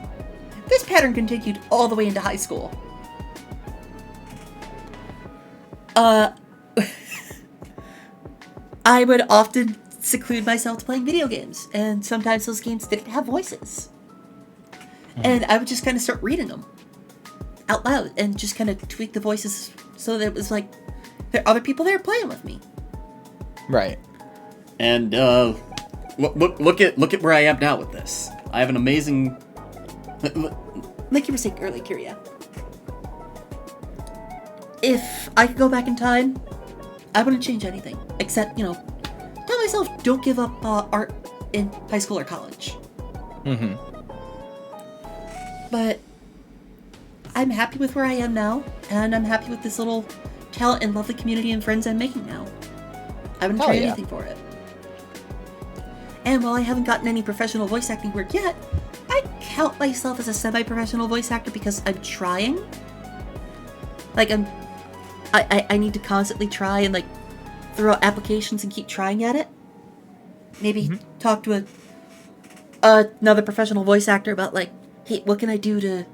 pattern continued all the way into high school. I would often seclude myself to playing video games, and sometimes those games didn't have voices. And I would just kind of start reading them out loud and just kind of tweak the voices so that it was like there are other people there playing with me. Right. And look at where I am now with this. I have an amazing. Like you were saying earlier, Kyria. If I could go back in time, I wouldn't change anything. Except, tell myself, don't give up art in high school or college. Mm-hmm. But I'm happy with where I am now, and I'm happy with this little talent and lovely community and friends I'm making now. I wouldn't trade anything for it. And while I haven't gotten any professional voice acting work yet, I count myself as a semi-professional voice actor because I'm trying. Like, I need to constantly try and, like, throw out applications and keep trying at it. Maybe talk to another professional voice actor about, like, hey, what can I do to...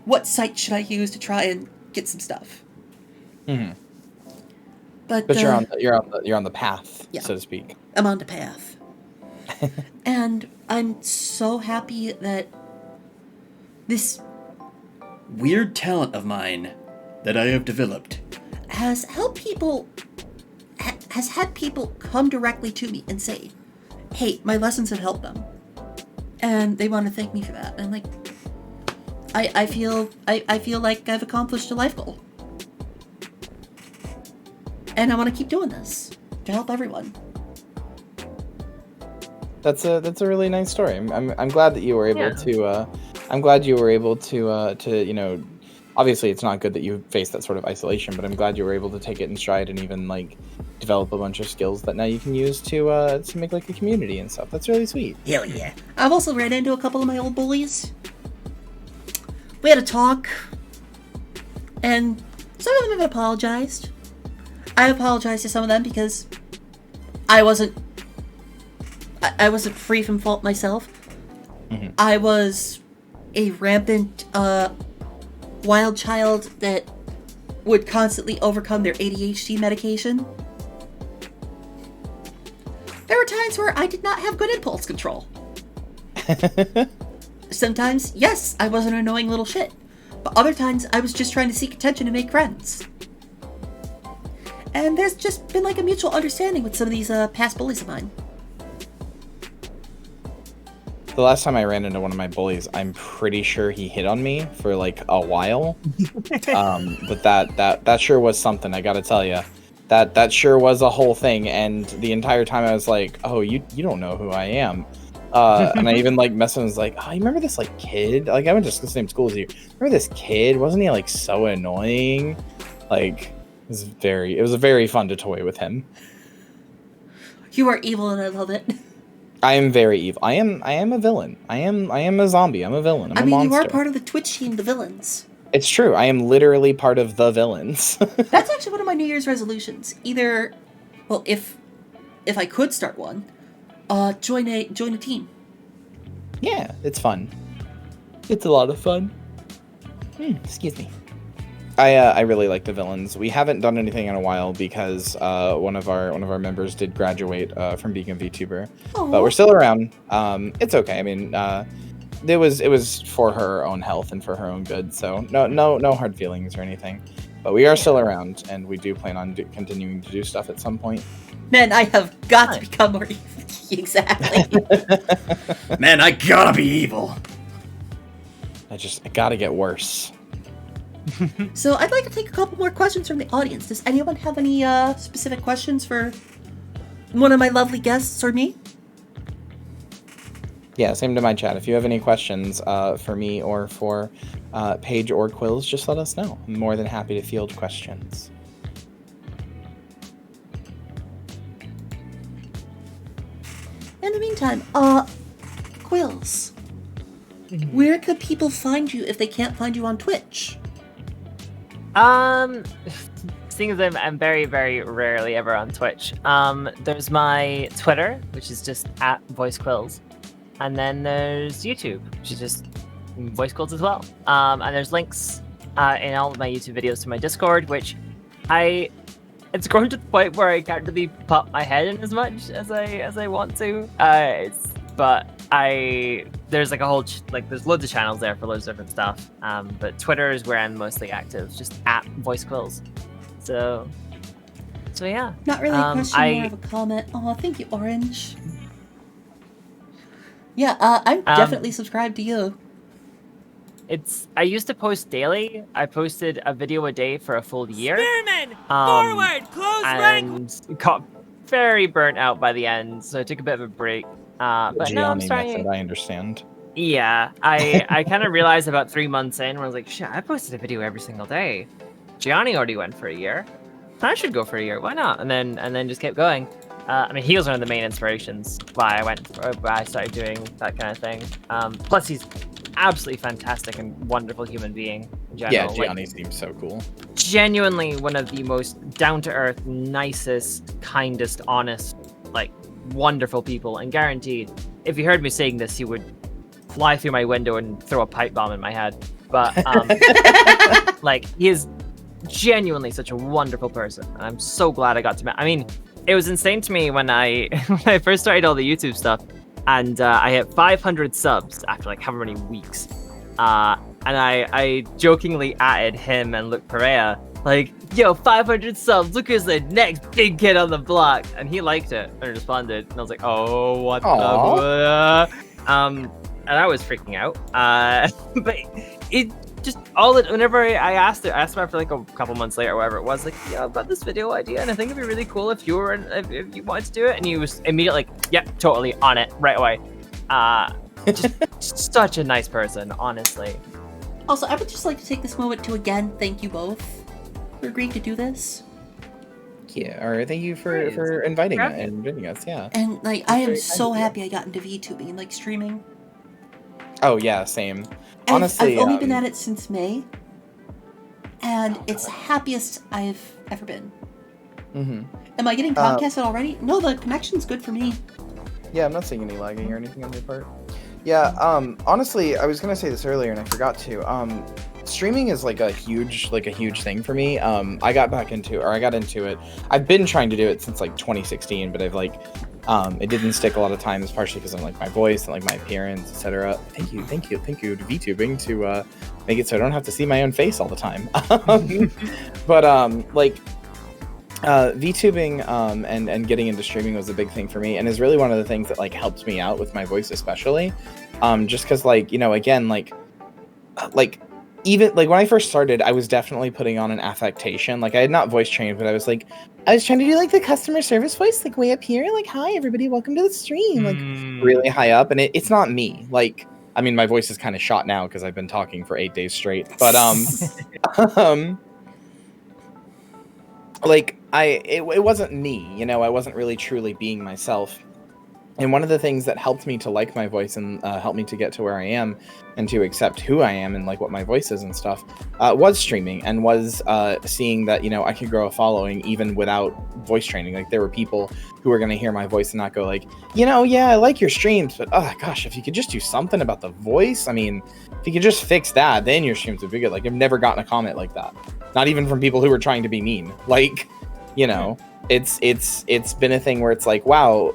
what site should I use to try and get some stuff? Mm-hmm. But you're on the path, yeah. so to speak. I'm on the path. And I'm so happy that this weird talent of mine that I have developed has helped people, has had people come directly to me and say, hey, my lessons have helped them. And they want to thank me for that. And I'm like, I feel like I've accomplished a life goal. And I want to keep doing this to help everyone. That's a really nice story. I'm glad that you were able to. I'm glad you were able to obviously it's not good that you faced that sort of isolation, but I'm glad you were able to take it in stride and even like develop a bunch of skills that now you can use to make like a community and stuff. That's really sweet. Hell yeah. I've also ran into a couple of my old bullies. We had a talk, and some of them have apologized. I apologized to some of them because I wasn't free from fault myself. Mm-hmm. I was a rampant wild child that would constantly overcome their ADHD medication. There were times where I did not have good impulse control. Sometimes, yes, I was an annoying little shit. But other times, I was just trying to seek attention and make friends. And there's just been like a mutual understanding with some of these past bullies of mine. The last time I ran into one of my bullies, I'm pretty sure he hit on me for like a while. But that sure was something, I gotta tell you. That sure was a whole thing, and the entire time I was like, oh, you don't know who I am. And I even like messaged him, was like, oh, you remember this like kid? Like I went to the same school as you. Remember this kid? Wasn't he like so annoying? Like it was very fun to toy with him. You are evil and I love it. I am very evil. I am a villain. I am a zombie. I'm a villain. I'm a monster. You are part of the Twitch team, the villains. It's true. I am literally part of the villains. That's actually one of my New Year's resolutions. Either, well, if I could start one, join a team. Yeah, it's fun. It's a lot of fun. Excuse me. I really like the villains. We haven't done anything in a while because one of our members did graduate from being a VTuber, but we're still around. It's okay. I mean, it was for her own health and for her own good. So no hard feelings or anything. But we are still around, and we do plan on continuing to do stuff at some point. Man, I have got to become more evil. Exactly. Man, I gotta be evil. I gotta get worse. So I'd like to take a couple more questions from the audience. Does anyone have any specific questions for one of my lovely guests or me? Yeah, same to my chat. If you have any questions for me or for Paige or Quills, just let us know. I'm more than happy to field questions. In the meantime, Quills, where could people find you if they can't find you on Twitch? Seeing as I'm very, very rarely ever on Twitch, there's my Twitter, which is just at VoiceQuills, and then there's YouTube, which is just VoiceQuills as well. And there's links in all of my YouTube videos to my Discord, which it's grown to the point where I can't really pop my head in as much as I want to. There's like a whole there's loads of channels there for loads of different stuff. But Twitter is where I'm mostly active, just at VoiceQuills. So yeah. Not really a question, more of a comment. Oh, thank you, Orange. Yeah, I'm definitely subscribed to you. I used to post daily. I posted a video a day for a full year. Spearman! Forward! Close rank! And got very burnt out by the end, so I took a bit of a break. But now I'm starting. Method, I understand. Yeah, I kind of realized about 3 months in, where I was like, shit, I posted a video every single day. Gianni already went for a year. I should go for a year. Why not? And then just kept going. I mean, he was one of the main inspirations why I started doing that kind of thing. Plus, he's absolutely fantastic and wonderful human being in general. Yeah, Gianni seems so cool. Genuinely one of the most down-to-earth, nicest, kindest, honest, wonderful people. And guaranteed, if you heard me saying this, he would fly through my window and throw a pipe bomb in my head. But he is genuinely such a wonderful person. And I'm so glad I got to meet. I mean, it was insane to me when I first started all the YouTube stuff, and I hit 500 subs after however many weeks. And I jokingly added him and Luke Perea, yo, 500 subs, look who's the next big kid on the block. And he liked it and responded. And I was like, oh, what the... And I was freaking out. But it just whenever I asked him after a couple months later or whatever it was, yeah, I've got this video idea and I think it'd be really cool if you wanted to do it. And he was immediately yep, totally on it right away. Just such a nice person, honestly. Also, I would just like to take this moment to again thank you both for agreeing to do this. Yeah, or thank you for inviting us. Yeah. And I am so happy I got into VTubing, streaming. Oh yeah, same. Honestly, I've only been at it since May, and it's the happiest I've ever been. Mm-hmm. Am I getting podcasted already? No, the connection's good for me. Yeah, I'm not seeing any lagging or anything on your part. Yeah, honestly, I was gonna say this earlier and I forgot to. Streaming is a huge thing for me. I got into it. I've been trying to do it since 2016, but I've it didn't stick a lot of times, partially because of my voice and my appearance, etc. Thank you to VTubing to make it so I don't have to see my own face all the time. But VTubing and getting into streaming was a big thing for me, and is really one of the things that helps me out with my voice, especially just because again even like when I first started, I was definitely putting on an affectation. Like I had not voice trained, but I was trying to do like the customer service voice, like way up here, like, hi everybody, welcome to the stream, like really high up. And it's not me. Like, I mean, my voice is kind of shot now because I've been talking for 8 days straight. But like it wasn't me, you know, I wasn't really truly being myself. And one of the things that helped me to like my voice and helped me to get to where I am and to accept who I am and like what my voice is and stuff was streaming and was seeing that, you know, I could grow a following even without voice training. Like there were people who were going to hear my voice and not go like, you know, yeah, I like your streams, but oh gosh, if you could just do something about the voice. I mean, if you could just fix that, then your streams would be good. Like I've never gotten a comment like that. Not even from people who were trying to be mean. Like, you know, it's been a thing where it's like, wow,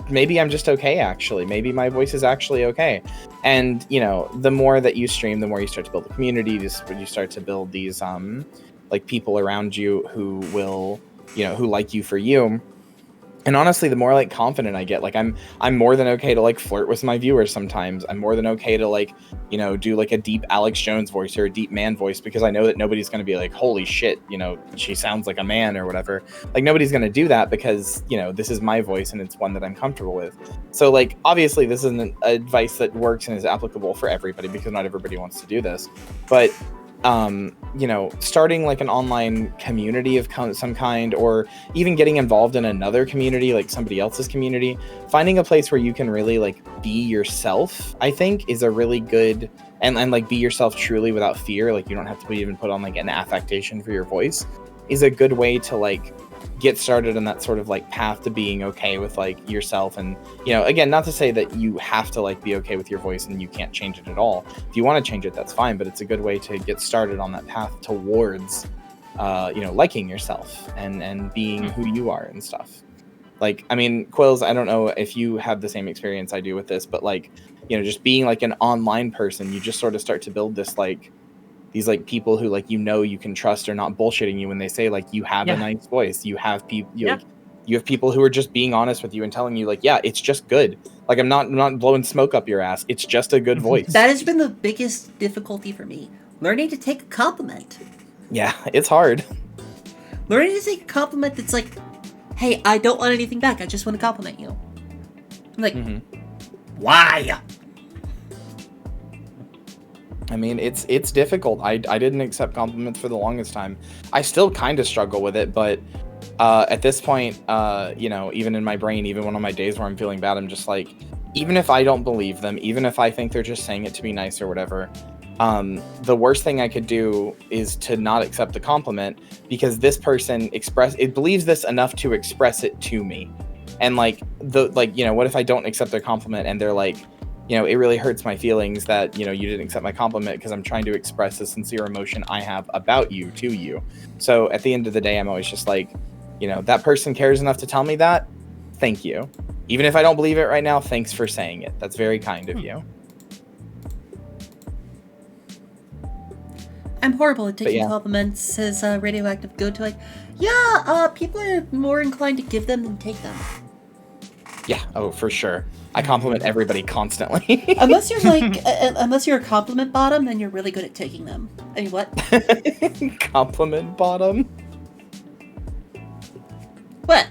maybe I'm just okay, actually. Maybe my voice is actually okay. And, you know, the more that you stream, the more you start to build a community. You start to build these, like, people around you who will, you know, who like you for you. And honestly, the more like confident I get, like I'm more than okay to like flirt with my viewers sometimes. I'm more than okay to like, you know, do like a deep Alex Jones voice or a deep man voice because I know that nobody's going to be like, holy shit, you know, she sounds like a man or whatever. Like nobody's going to do that because, you know, this is my voice and it's one that I'm comfortable with. So like, obviously this isn't advice that works and is applicable for everybody because not everybody wants to do this. But you know, starting like an online community of some kind, or even getting involved in another community, like somebody else's community, finding a place where you can really like be yourself, I think is a really good, and like be yourself truly without fear. Like you don't have to even put on like an affectation for your voice, is a good way to like get started on that sort of like path to being okay with like yourself. And, you know, again, not to say that you have to like be okay with your voice and you can't change it at all. If you want to change it, that's fine, but it's a good way to get started on that path towards you know, liking yourself and being who you are and stuff. Like, I mean, Quills, I don't know if you have the same experience I do with this, but like, you know, just being like an online person, you just sort of start to build this like these like people who like, you know, you can trust are not bullshitting you when they say like you have a nice voice. You have people like, you have people who are just being honest with you and telling you like, yeah, it's just good. Like I'm not blowing smoke up your ass. It's just a good voice. That has been the biggest difficulty for me. Learning to take a compliment. Yeah, it's hard. Learning to take a compliment that's like, hey, I don't want anything back. I just want to compliment you. I'm like, why? I mean, it's difficult. I didn't accept compliments for the longest time. I still kind of struggle with it, but at this point, you know, even in my brain, even one of my days where I'm feeling bad, I'm just like, even if I don't believe them, even if I think they're just saying it to be nice or whatever, the worst thing I could do is to not accept the compliment because this person believes this enough to express it to me. And like, you know, what if I don't accept their compliment and they're like, you know, it really hurts my feelings that, you know, you didn't accept my compliment because I'm trying to express a sincere emotion I have about you to you. So at the end of the day, I'm always just like, you know, that person cares enough to tell me that. Thank you. Even if I don't believe it right now, thanks for saying it. That's very kind of you. I'm horrible at taking compliments as radioactive good to like, people are more inclined to give them than take them. Yeah, oh, for sure. I compliment everybody constantly. Unless you're like, unless you're a compliment bottom, then you're really good at taking them. I mean, what? Compliment bottom? What?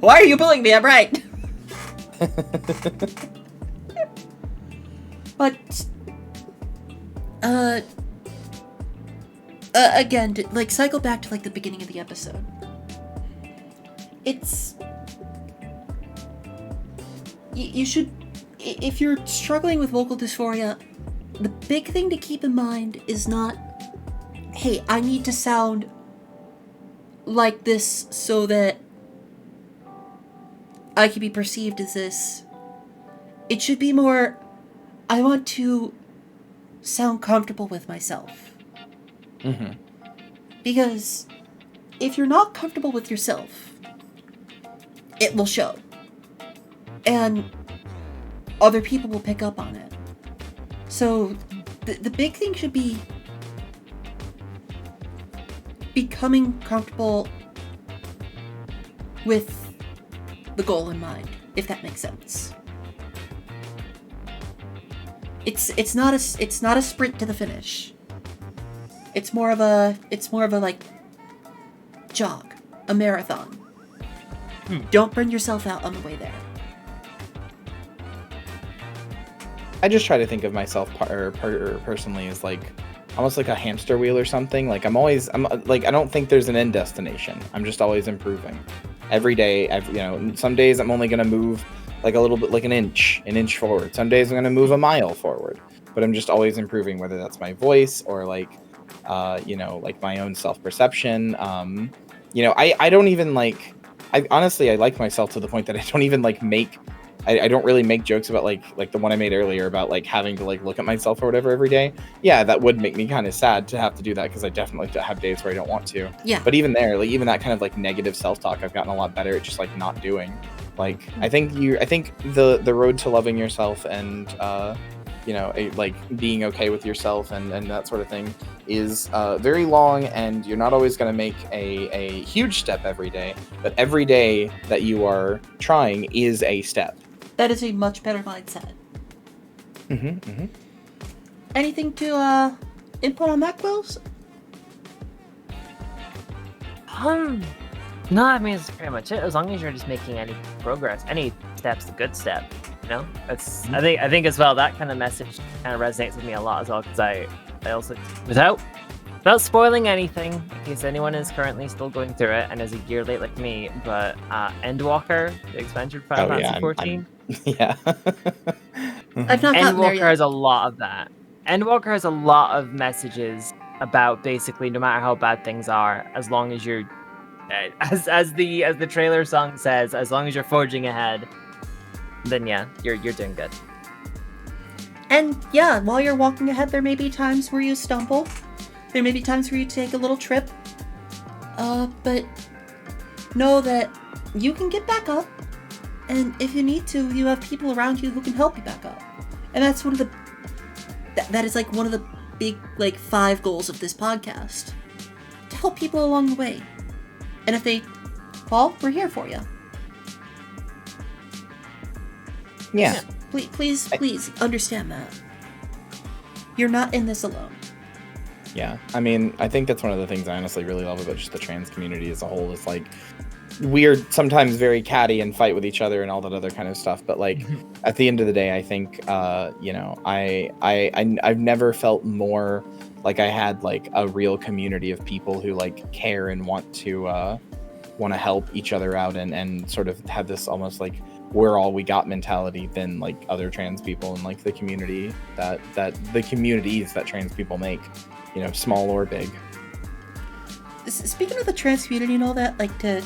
Why are you bullying me? I'm right. But, again, to, like, cycle back to, like, the beginning of the episode. It's... You should... If you're struggling with vocal dysphoria, the big thing to keep in mind is not, hey, I need to sound like this so that I can be perceived as this. It should be more, I want to sound comfortable with myself. Mm-hmm. Because if you're not comfortable with yourself, it will show. And other people will pick up on it. So the big thing should be becoming comfortable with the goal in mind, if that makes sense. it's not a sprint to the finish. It's more of a like jog, a marathon. Don't burn yourself out on the way there. I just try to think of myself personally as like almost like a hamster wheel or something. Like I'm like, I don't think there's an end destination. I'm just always improving every day. Some days I'm only going to move like a little bit, like an inch forward. Some days I'm going to move a mile forward, but I'm just always improving, whether that's my voice or like, like my own self-perception. I don't even like, I honestly like myself to the point that I don't even like I don't really make jokes about like the one I made earlier about like having to like look at myself or whatever every day. Yeah, that would make me kind of sad to have to do that, because I definitely have days where I don't want to. Yeah. But even there, like even that kind of like negative self-talk, I've gotten a lot better at just like not doing. Like I think the road to loving yourself and like being okay with yourself and that sort of thing is very long, and you're not always going to make a huge step every day, but every day that you are trying is a step. That is a much better mindset. Mm-hmm. Anything to input on that, Quills? No, I mean, it's pretty much it. As long as you're just making any progress, any step's a good step. It's I think as well, that kind of message kind of resonates with me a lot as well, because I also, without spoiling anything, in case anyone is currently still going through it and is a year late like me, but Endwalker, the expansion for Final Fantasy 14. Yeah. I've not gotten there Endwalker yet. has a lot of that. Endwalker has a lot of messages about basically no matter how bad things are, as long as you're, as the trailer song says, as long as you're forging ahead, then yeah, you're doing good. And yeah, while you're walking ahead, there may be times where you stumble. There may be times where you take a little trip. But know that you can get back up. And if you need to, you have people around you who can help you back up. And that's one of the... That is like one of the big, like, 5 goals of this podcast. To help people along the way. And if they fall, we're here for you. Yeah. Please understand that. You're not in this alone. Yeah. I mean, I think that's one of the things I honestly really love about just the trans community as a whole. Is like, we're sometimes very catty and fight with each other and all that other kind of stuff. But like, at the end of the day, I think, I've never felt more like I had like a real community of people who like care and want to help each other out and sort of have this almost like we're all we got mentality than like other trans people and like the community that the communities that trans people make, small or big. Speaking of the trans community and all that, like to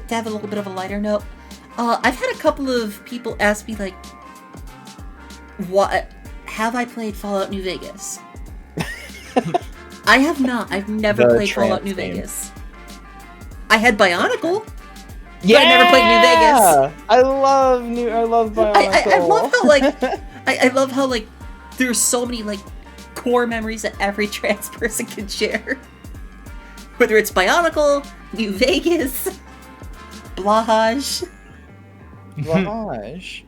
have a little bit of a lighter note, I've had a couple of people ask me like, what have I played Fallout New Vegas? I have not. I've never played Fallout New Vegas. I had Bionicle. Yeah, but I never played New Vegas. I love Bionicle. I love how like I love how like there's so many like core memories that every trans person can share. Whether it's Bionicle, New Vegas, Blahage. Blahage.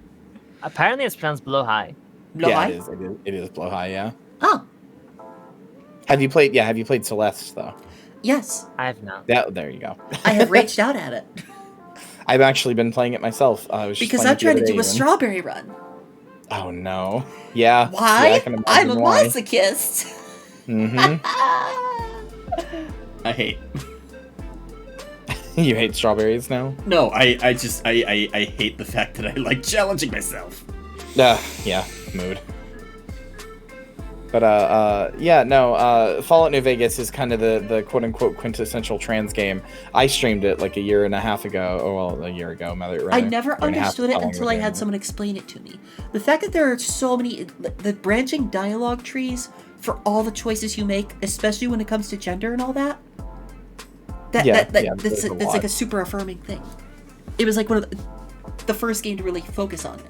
Apparently, it's pronounced Blowhigh. Yeah, it is Blowhigh. Yeah. Oh. Have you played Celeste though? Yes. I have not. There you go. I have reached out at it. I've actually been playing it myself. Because I'm trying to do a strawberry run. Oh no! Yeah. Why? Yeah, I can imagine I'm a why. masochist. Mm-hmm. I hate. You hate strawberries now? No, I hate the fact that I like challenging myself. Yeah, mood. But Fallout New Vegas is kind of the quote unquote quintessential trans game. I streamed it like a year and a half ago, a year ago, rather. I never understood it until I had someone explain it to me. The fact that there are so many the branching dialogue trees for all the choices you make, especially when it comes to gender and all that. That's like a super affirming thing. It was like one of the first game to really focus on it.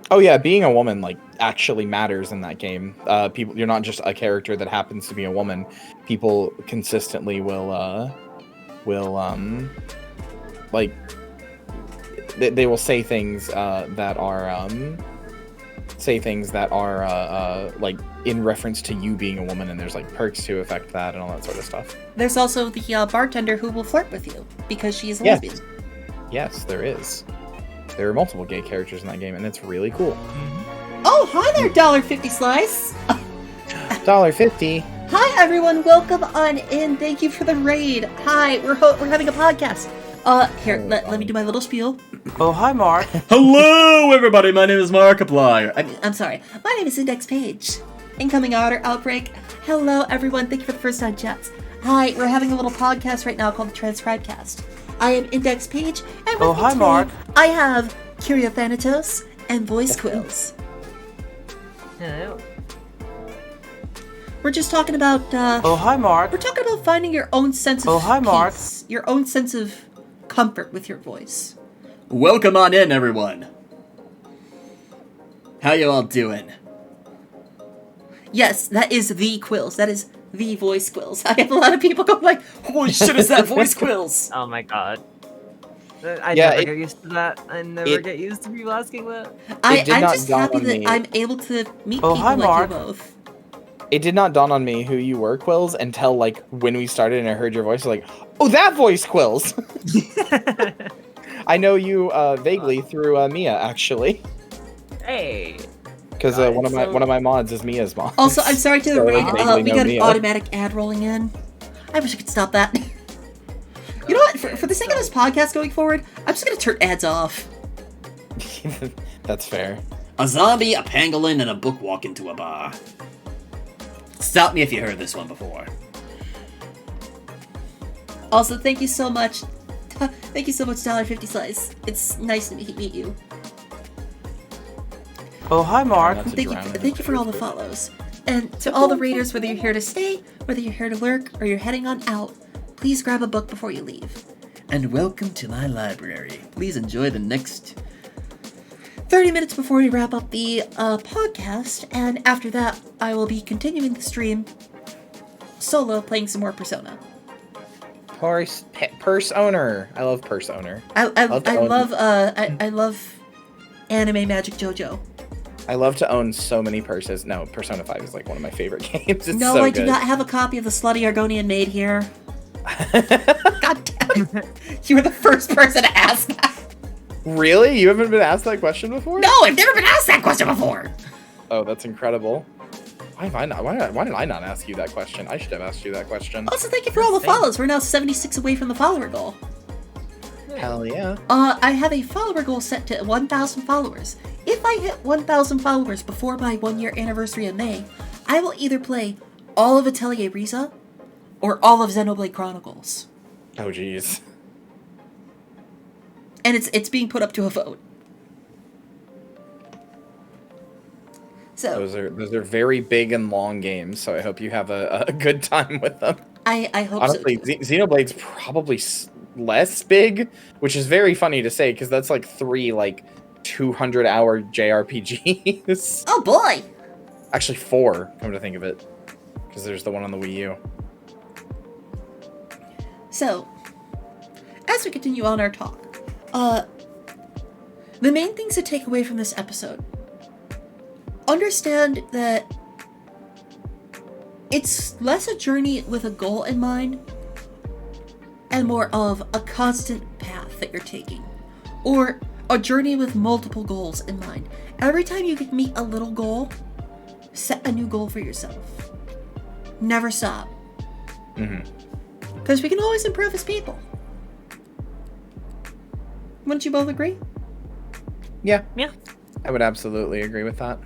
Oh yeah, being a woman like actually matters in that game. You're not just a character that happens to be a woman. People consistently will like they will say things that are say things that are like in reference to you being a woman, and there's like perks to affect that and all that sort of stuff. There's also the bartender who will flirt with you because she is a Yes. lesbian. Yes, there is. There are multiple gay characters in that game, and it's really cool. Oh, hi there, $1.50 Slice. $1.50. Hi everyone, welcome on in. Thank you for the raid. Hi, we're having a podcast. Here, let me do my little spiel. Oh, hi, Mark. Hello, everybody. My name is Markiplier. I'm sorry. My name is Index Page. Incoming otter outbreak. Hello everyone. Thank you for the first time chats. Hi, we're having a little podcast right now called the TranScribeCast. I am Index Page, and with me today, Mark. I have KyriaThanatos and VoiceQuills. Hello. We're just talking about Oh, hi, Mark. we're talking about finding your own sense of Oh, hi, Mark. peace, your own sense of comfort with your voice. Welcome on in, everyone. How you all doing? Yes, that is the Quills. That is the VoiceQuills. I have a lot of people going like, Holy shit, is that VoiceQuills? Oh my god. I Yeah, never it- get used to that. I never get used to people asking that. I'm not just dawn happy on that me. I'm able to meet Oh, people hi, like Mark. you both. It did not dawn on me who you were, Quills, until like when we started and I heard your voice. Like, oh, that voice, Quills. I know you vaguely through Mia, actually, Hey. because Right, one of my mods is Mia's mom. Also, I'm sorry to the So I raid. vaguely We know got an Mia. automatic ad rolling in. I wish I could stop that. You know what? For the sake of this podcast going forward, I'm just gonna turn ads off. That's fair. A zombie, a pangolin, and a book walk into a bar. Stop me if you heard this one before. Also, thank you so much. Thank you so much, $1.50 Slice. It's nice to meet you. Oh, hi, Mark. That's a Thank you, drown. thank you for all the follows. And to all the raiders, whether you're here to stay, whether you're here to lurk, or you're heading on out, please grab a book before you leave. And welcome to my library. Please enjoy the next 30 minutes before we wrap up the podcast, and after that, I will be continuing the stream solo, playing some more Persona. Purse owner. I love purse owner. I Love to own- love anime Magic JoJo. I love to own so many purses. No, Persona 5 is like one of my favorite games. It's No, so I good. do not have a copy of the Slutty Argonian Maid here. God damn it. You were the first person to ask that. Really? You haven't been asked that question before? No, I've never been asked that question before. Oh, that's incredible. Why did I not ask you that question? I should have asked you that question. Also, thank you for all the follows. We're now 76 away from the follower goal. Hell yeah. I have a follower goal set to 1,000 followers. If I hit 1,000 followers before my 1-year anniversary in May, I will either play all of Atelier Riza or all of Xenoblade Chronicles. Oh, jeez. And it's being put up to a vote. So Those are very big and long games, so I hope you have a good time with them. I hope Honestly, so. Xenoblade's probably less big, which is very funny to say because that's like 3 like 200-hour JRPGs. Oh boy! Actually 4, come to think of it, because there's the one on the Wii U. So, as we continue on our talk, the main things to take away from this episode: understand that it's less a journey with a goal in mind and more of a constant path that you're taking, or a journey with multiple goals in mind. Every time you can meet a little goal, set a new goal for yourself. Never stop. Because we can always improve as people. Wouldn't you both agree? Yeah, Yeah. I would absolutely agree with that.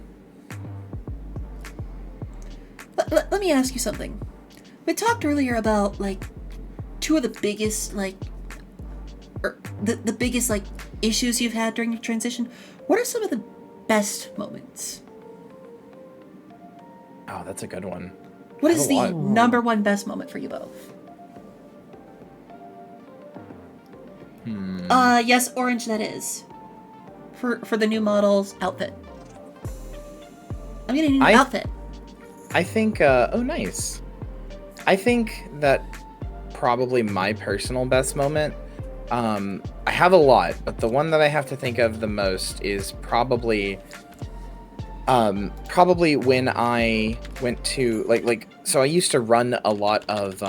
Let me ask you something. We talked earlier about, like, two of the biggest, like, the biggest, like, issues you've had during your transition. What are some of the best moments? Oh, that's a good one. What I have is a the lot. number one best moment for you both? Yes, orange that is. For the new model's outfit. I'm getting a new outfit. I think, oh, nice. I think that probably my personal best moment, I have a lot, but the one that I have to think of the most is probably Probably when I went to so I used to run a lot of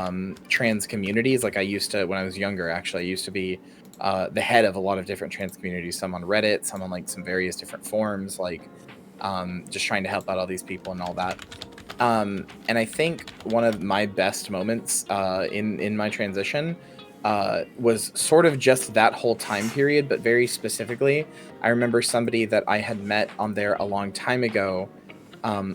trans communities. Like I used to, when I was younger, actually, I used to be the head of a lot of different trans communities, some on Reddit, some on like some various different forums, like just trying to help out all these people and all that. And I think one of my best moments in my transition was sort of just that whole time period, but very specifically, I remember somebody that I had met on there a long time ago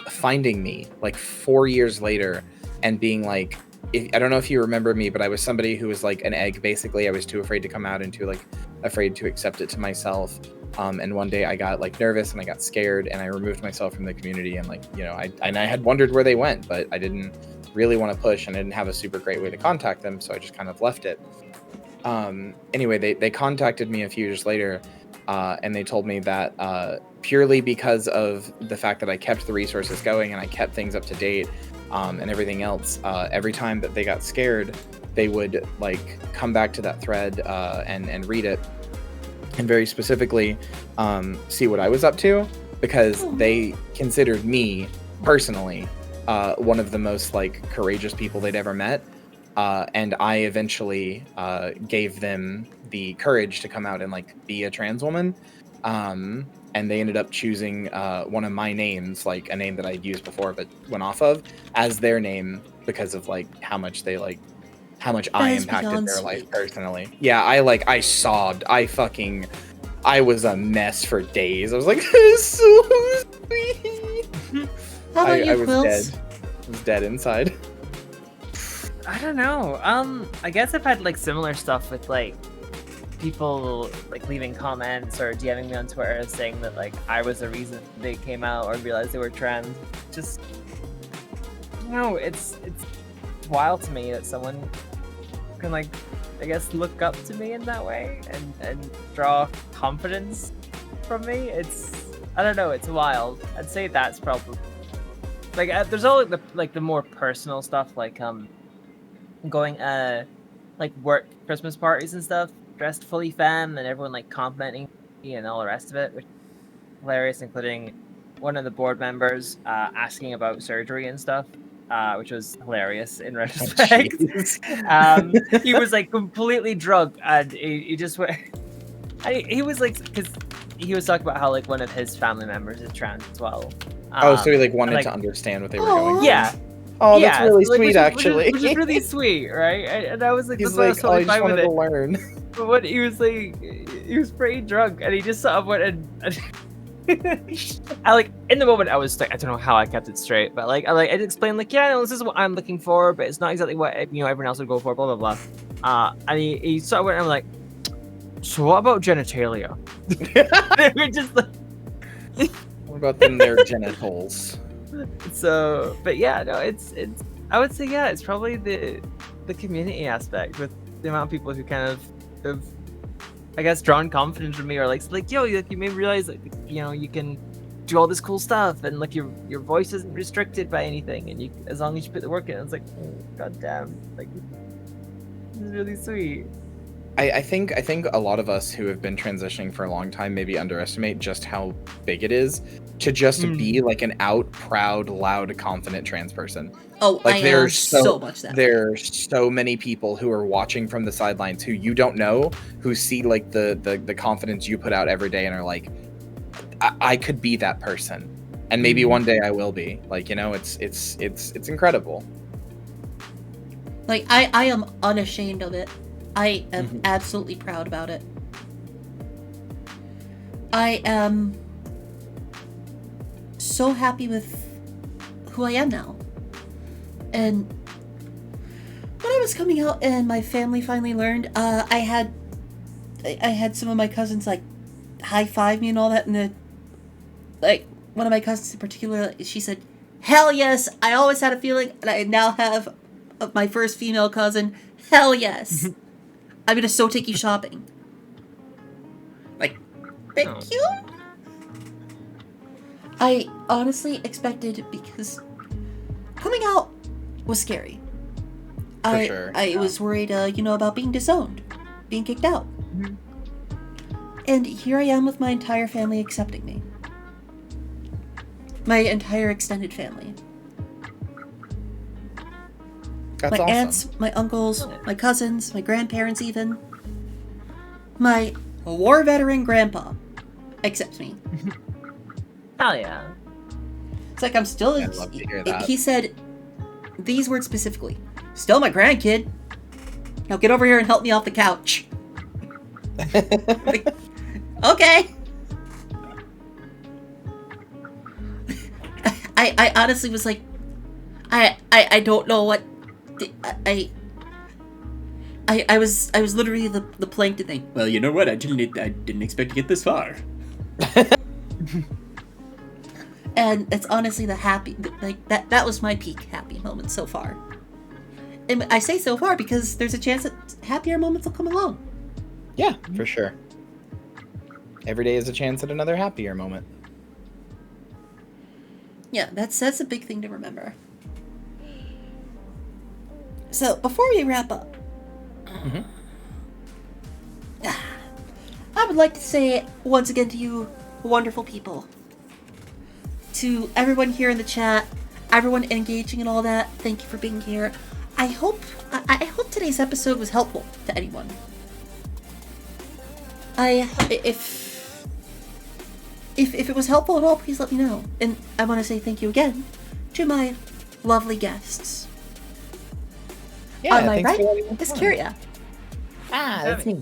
finding me like 4 years later and being like, I don't know if you remember me, but I was somebody who was like an egg, basically. I was too afraid to come out and too like afraid to accept it to myself. And one day I got like nervous and I got scared and I removed myself from the community, and like, you know, I had wondered where they went, but I didn't really want to push and I didn't have a super great way to contact them, so I just kind of left it. Anyway, they contacted me a few years later and they told me that purely because of the fact that I kept the resources going and I kept things up to date and everything else, every time that they got scared, they would like come back to that thread and read it, and very specifically see what I was up to, because they considered me personally one of the most like courageous people they'd ever met. And I eventually gave them the courage to come out and like be a trans woman. And they ended up choosing one of my names, like a name that I'd used before but went off of, as their name because of like how much I impacted their life personally. Yeah, I sobbed. I was a mess for days. I was like, it's so sweet. How about you, I was Quills? dead. I was dead inside. I don't know. I guess I've had like similar stuff with like people like leaving comments or DMing me on Twitter saying that like I was the reason they came out or realized they were trans. Just, you know, it's wild to me that someone can like, I guess, look up to me in that way and draw confidence from me. I don't know, it's wild. I'd say that's probably like there's all the more personal stuff, like going like work Christmas parties and stuff dressed fully femme and everyone like complimenting me and all the rest of it, which is hilarious, including one of the board members asking about surgery and stuff, which was hilarious in retrospect. He was like completely drunk and he just went. He was like, because he was talking about how like one of his family members is trans as well. So he like wanted to understand what they were going through. Yeah. Oh, yeah, that's really so, like, sweet, actually. Which is really sweet, right? And I was like, He's that's like, what I was totally I just fine with wanted it. to learn. But what he was like, he was pretty drunk, and he just sort of went and I like in the moment I was like, I don't know how I kept it straight, but like I explained like, yeah, no, this is what I'm looking for, but it's not exactly what everyone else would go for, blah blah blah. And he sort of went and I'm like, so what about genitalia? They were just like, what about them their genitals? So, but yeah, no, it's I would say yeah, it's probably the community aspect with the amount of people who kind of have, I guess, drawn confidence from me, or like yo, you made me realize like, you know, you can do all this cool stuff and like your voice isn't restricted by anything, and you, as long as you put the work in, it's like, oh, god damn, like this is really sweet. I think a lot of us who have been transitioning for a long time maybe underestimate just how big it is to just be like an out, proud, loud, confident trans person. Oh, like there's so much that. There's so many people who are watching from the sidelines who you don't know, who see like the confidence you put out every day and are like, I could be that person, and maybe one day I will be. Like, you know, it's incredible. Like I am unashamed of it. I am absolutely proud about it. I am so happy with who I am now. And when I was coming out and my family finally learned, I had some of my cousins like high five me and all that, and like one of my cousins in particular, she said, "Hell yes, I always had a feeling," and I now have my first female cousin. Hell yes. I'm gonna so take you shopping. Like, thank you? I honestly expected, because coming out was scary. For sure. I was worried, about being disowned, being kicked out. And here I am with my entire family accepting me. my entire extended family. That's My awesome. aunts, my uncles, my cousins, my grandparents even. My war veteran grandpa accepts me. Hell yeah. It's like I'm still... I'd love to hear that. He said these words specifically. Still my grandkid. Now get over here and help me off the couch. Like, okay. I honestly was like, I don't know what... I was literally the plankton thing. Well, you know what? I didn't expect to get this far. And it's honestly the happy, like, that was my peak happy moment so far. And I say so far because there's a chance that happier moments will come along. Yeah, for sure. Every day is a chance at another happier moment. Yeah, that's a big thing to remember. So, before we wrap up, I would like to say once again to you, wonderful people, to everyone here in the chat, everyone engaging and all that, thank you for being here. I hope today's episode was helpful to anyone. If it was helpful at all, please let me know. And I want to say thank you again to my lovely guests. Yeah, On my thanks right for letting me is on. Kyria. That's me.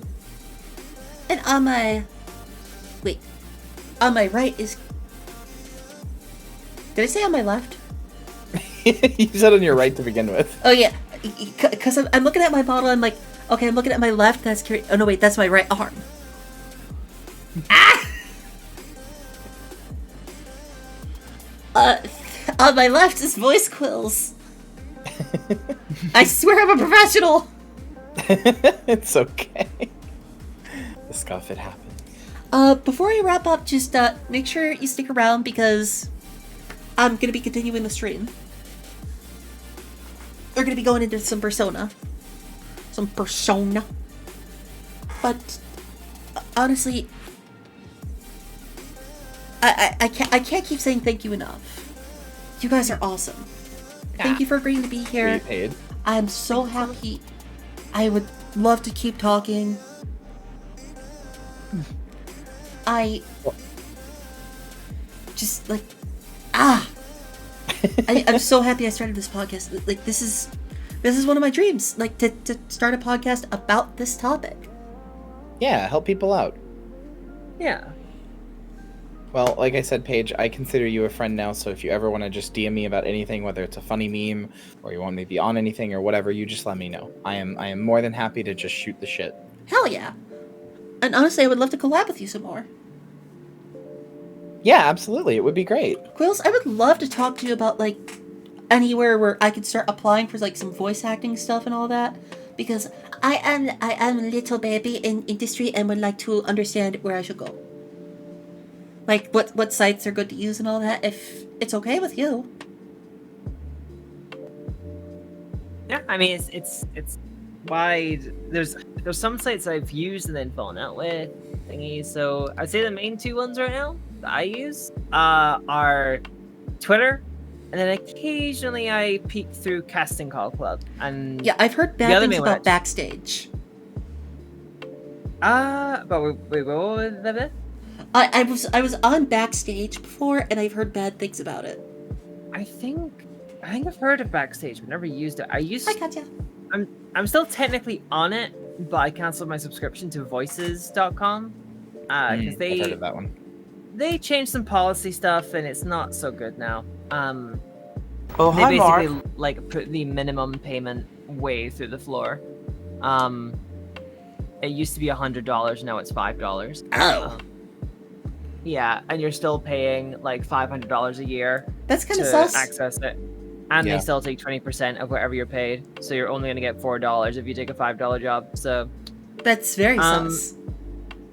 And on my right is... Did I say on my left? You said on your right to begin with. Oh yeah, because I'm looking at my bottle. I'm like, okay, I'm looking at my left. That's Kyria. Oh no, wait, that's my right arm. Ah! On my left is VoiceQuills. I swear I'm a professional. It's okay. The scuff, it happens. Before I wrap up, just make sure you stick around because I'm gonna be continuing the stream. We're gonna be going into some persona. But honestly, I can't keep saying thank you enough. You guys are awesome. Thank you for agreeing to be here. We paid. I'm so happy. I would love to keep talking. I just like I'm so happy I started this podcast. Like this is one of my dreams. Like to start a podcast about this topic. Yeah, help people out. Yeah. Well, like I said, Paige, I consider you a friend now, so if you ever want to just DM me about anything, whether it's a funny meme or you want me to be on anything or whatever, you just let me know. I am more than happy to just shoot the shit. Hell yeah. And honestly, I would love to collab with you some more. Yeah, absolutely. It would be great. Quills, I would love to talk to you about like anywhere where I could start applying for like some voice acting stuff and all that. Because I am a little baby in industry and would like to understand where I should go. Like what sites are good to use and all that, if it's okay with you. Yeah, I mean it's wide. There's some sites I've used and then fallen out with thingies. So I'd say the main two ones right now that I use are Twitter, and then occasionally I peek through Casting Call Club. And Yeah, I've heard the bad other things main about one- Backstage. but wait, what was that? I was on Backstage before, and I've heard bad things about it. I think I've heard of Backstage, but never used it. I gotcha. I'm still technically on it, but I canceled my subscription to voices.com because I've heard they of that one. changed some policy stuff and it's not so good now. Oh, They hi, Mark. basically like put the minimum payment way through the floor. It used to be $100, now it's $5. Oh. Yeah, and you're still paying like $500 a year That's kind to of sus. access it. And Yeah. they still take 20% of whatever you're paid, so you're only gonna get $4 if you take a $5 job. So That's very sus.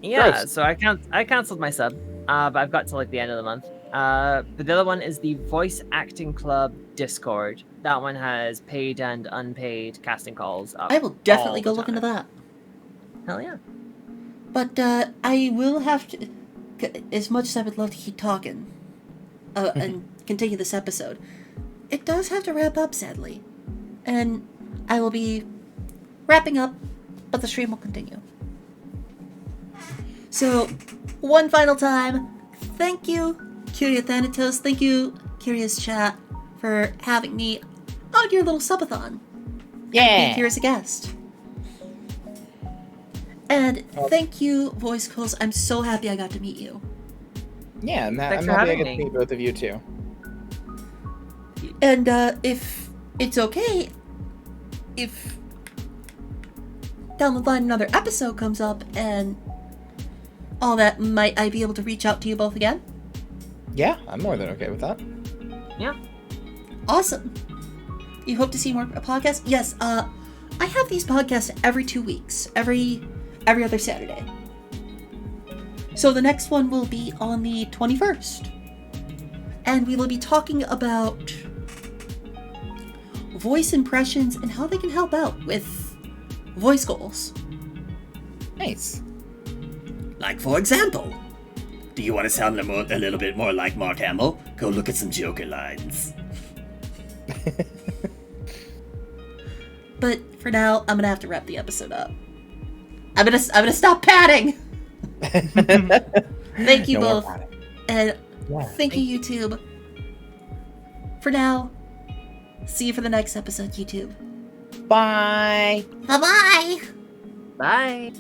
yeah, Gross. so I canceled my sub, but I've got to like the end of the month. But the other one is the Voice Acting Club Discord. That one has paid and unpaid casting calls. Up I will definitely all go the look into time. that. Hell yeah. But I will have to, as much as I would love to keep talking, and continue this episode. It does have to wrap up, sadly. And I will be wrapping up, but the stream will continue. So, one final time, thank you, KyriaThanatos. Thank you, Kyria's chat, for having me on your little subathon. Yeah. And being here as a guest. And thank you, VoiceQuills. I'm so happy I got to meet you. Yeah, I'm Thanks happy for I having get to me. meet both of you too. And if it's okay, if down the line another episode comes up and all that, might I be able to reach out to you both again? Yeah, I'm more than okay with that. Yeah. Awesome. You hope to see more podcasts? Yes, I have these podcasts every 2 weeks, every other Saturday. So the next one will be on the 21st. And we will be talking about voice impressions and how they can help out with voice goals. Nice. Like, for example, do you want to sound a little bit more like Mark Hamill? Go look at some Joker lines. But for now, I'm gonna have to wrap the episode up. I'm gonna stop padding. Thank you No more both, padding. and Yeah. thank you, YouTube. For now, see you for the next episode, YouTube. Bye. Bye bye. Bye.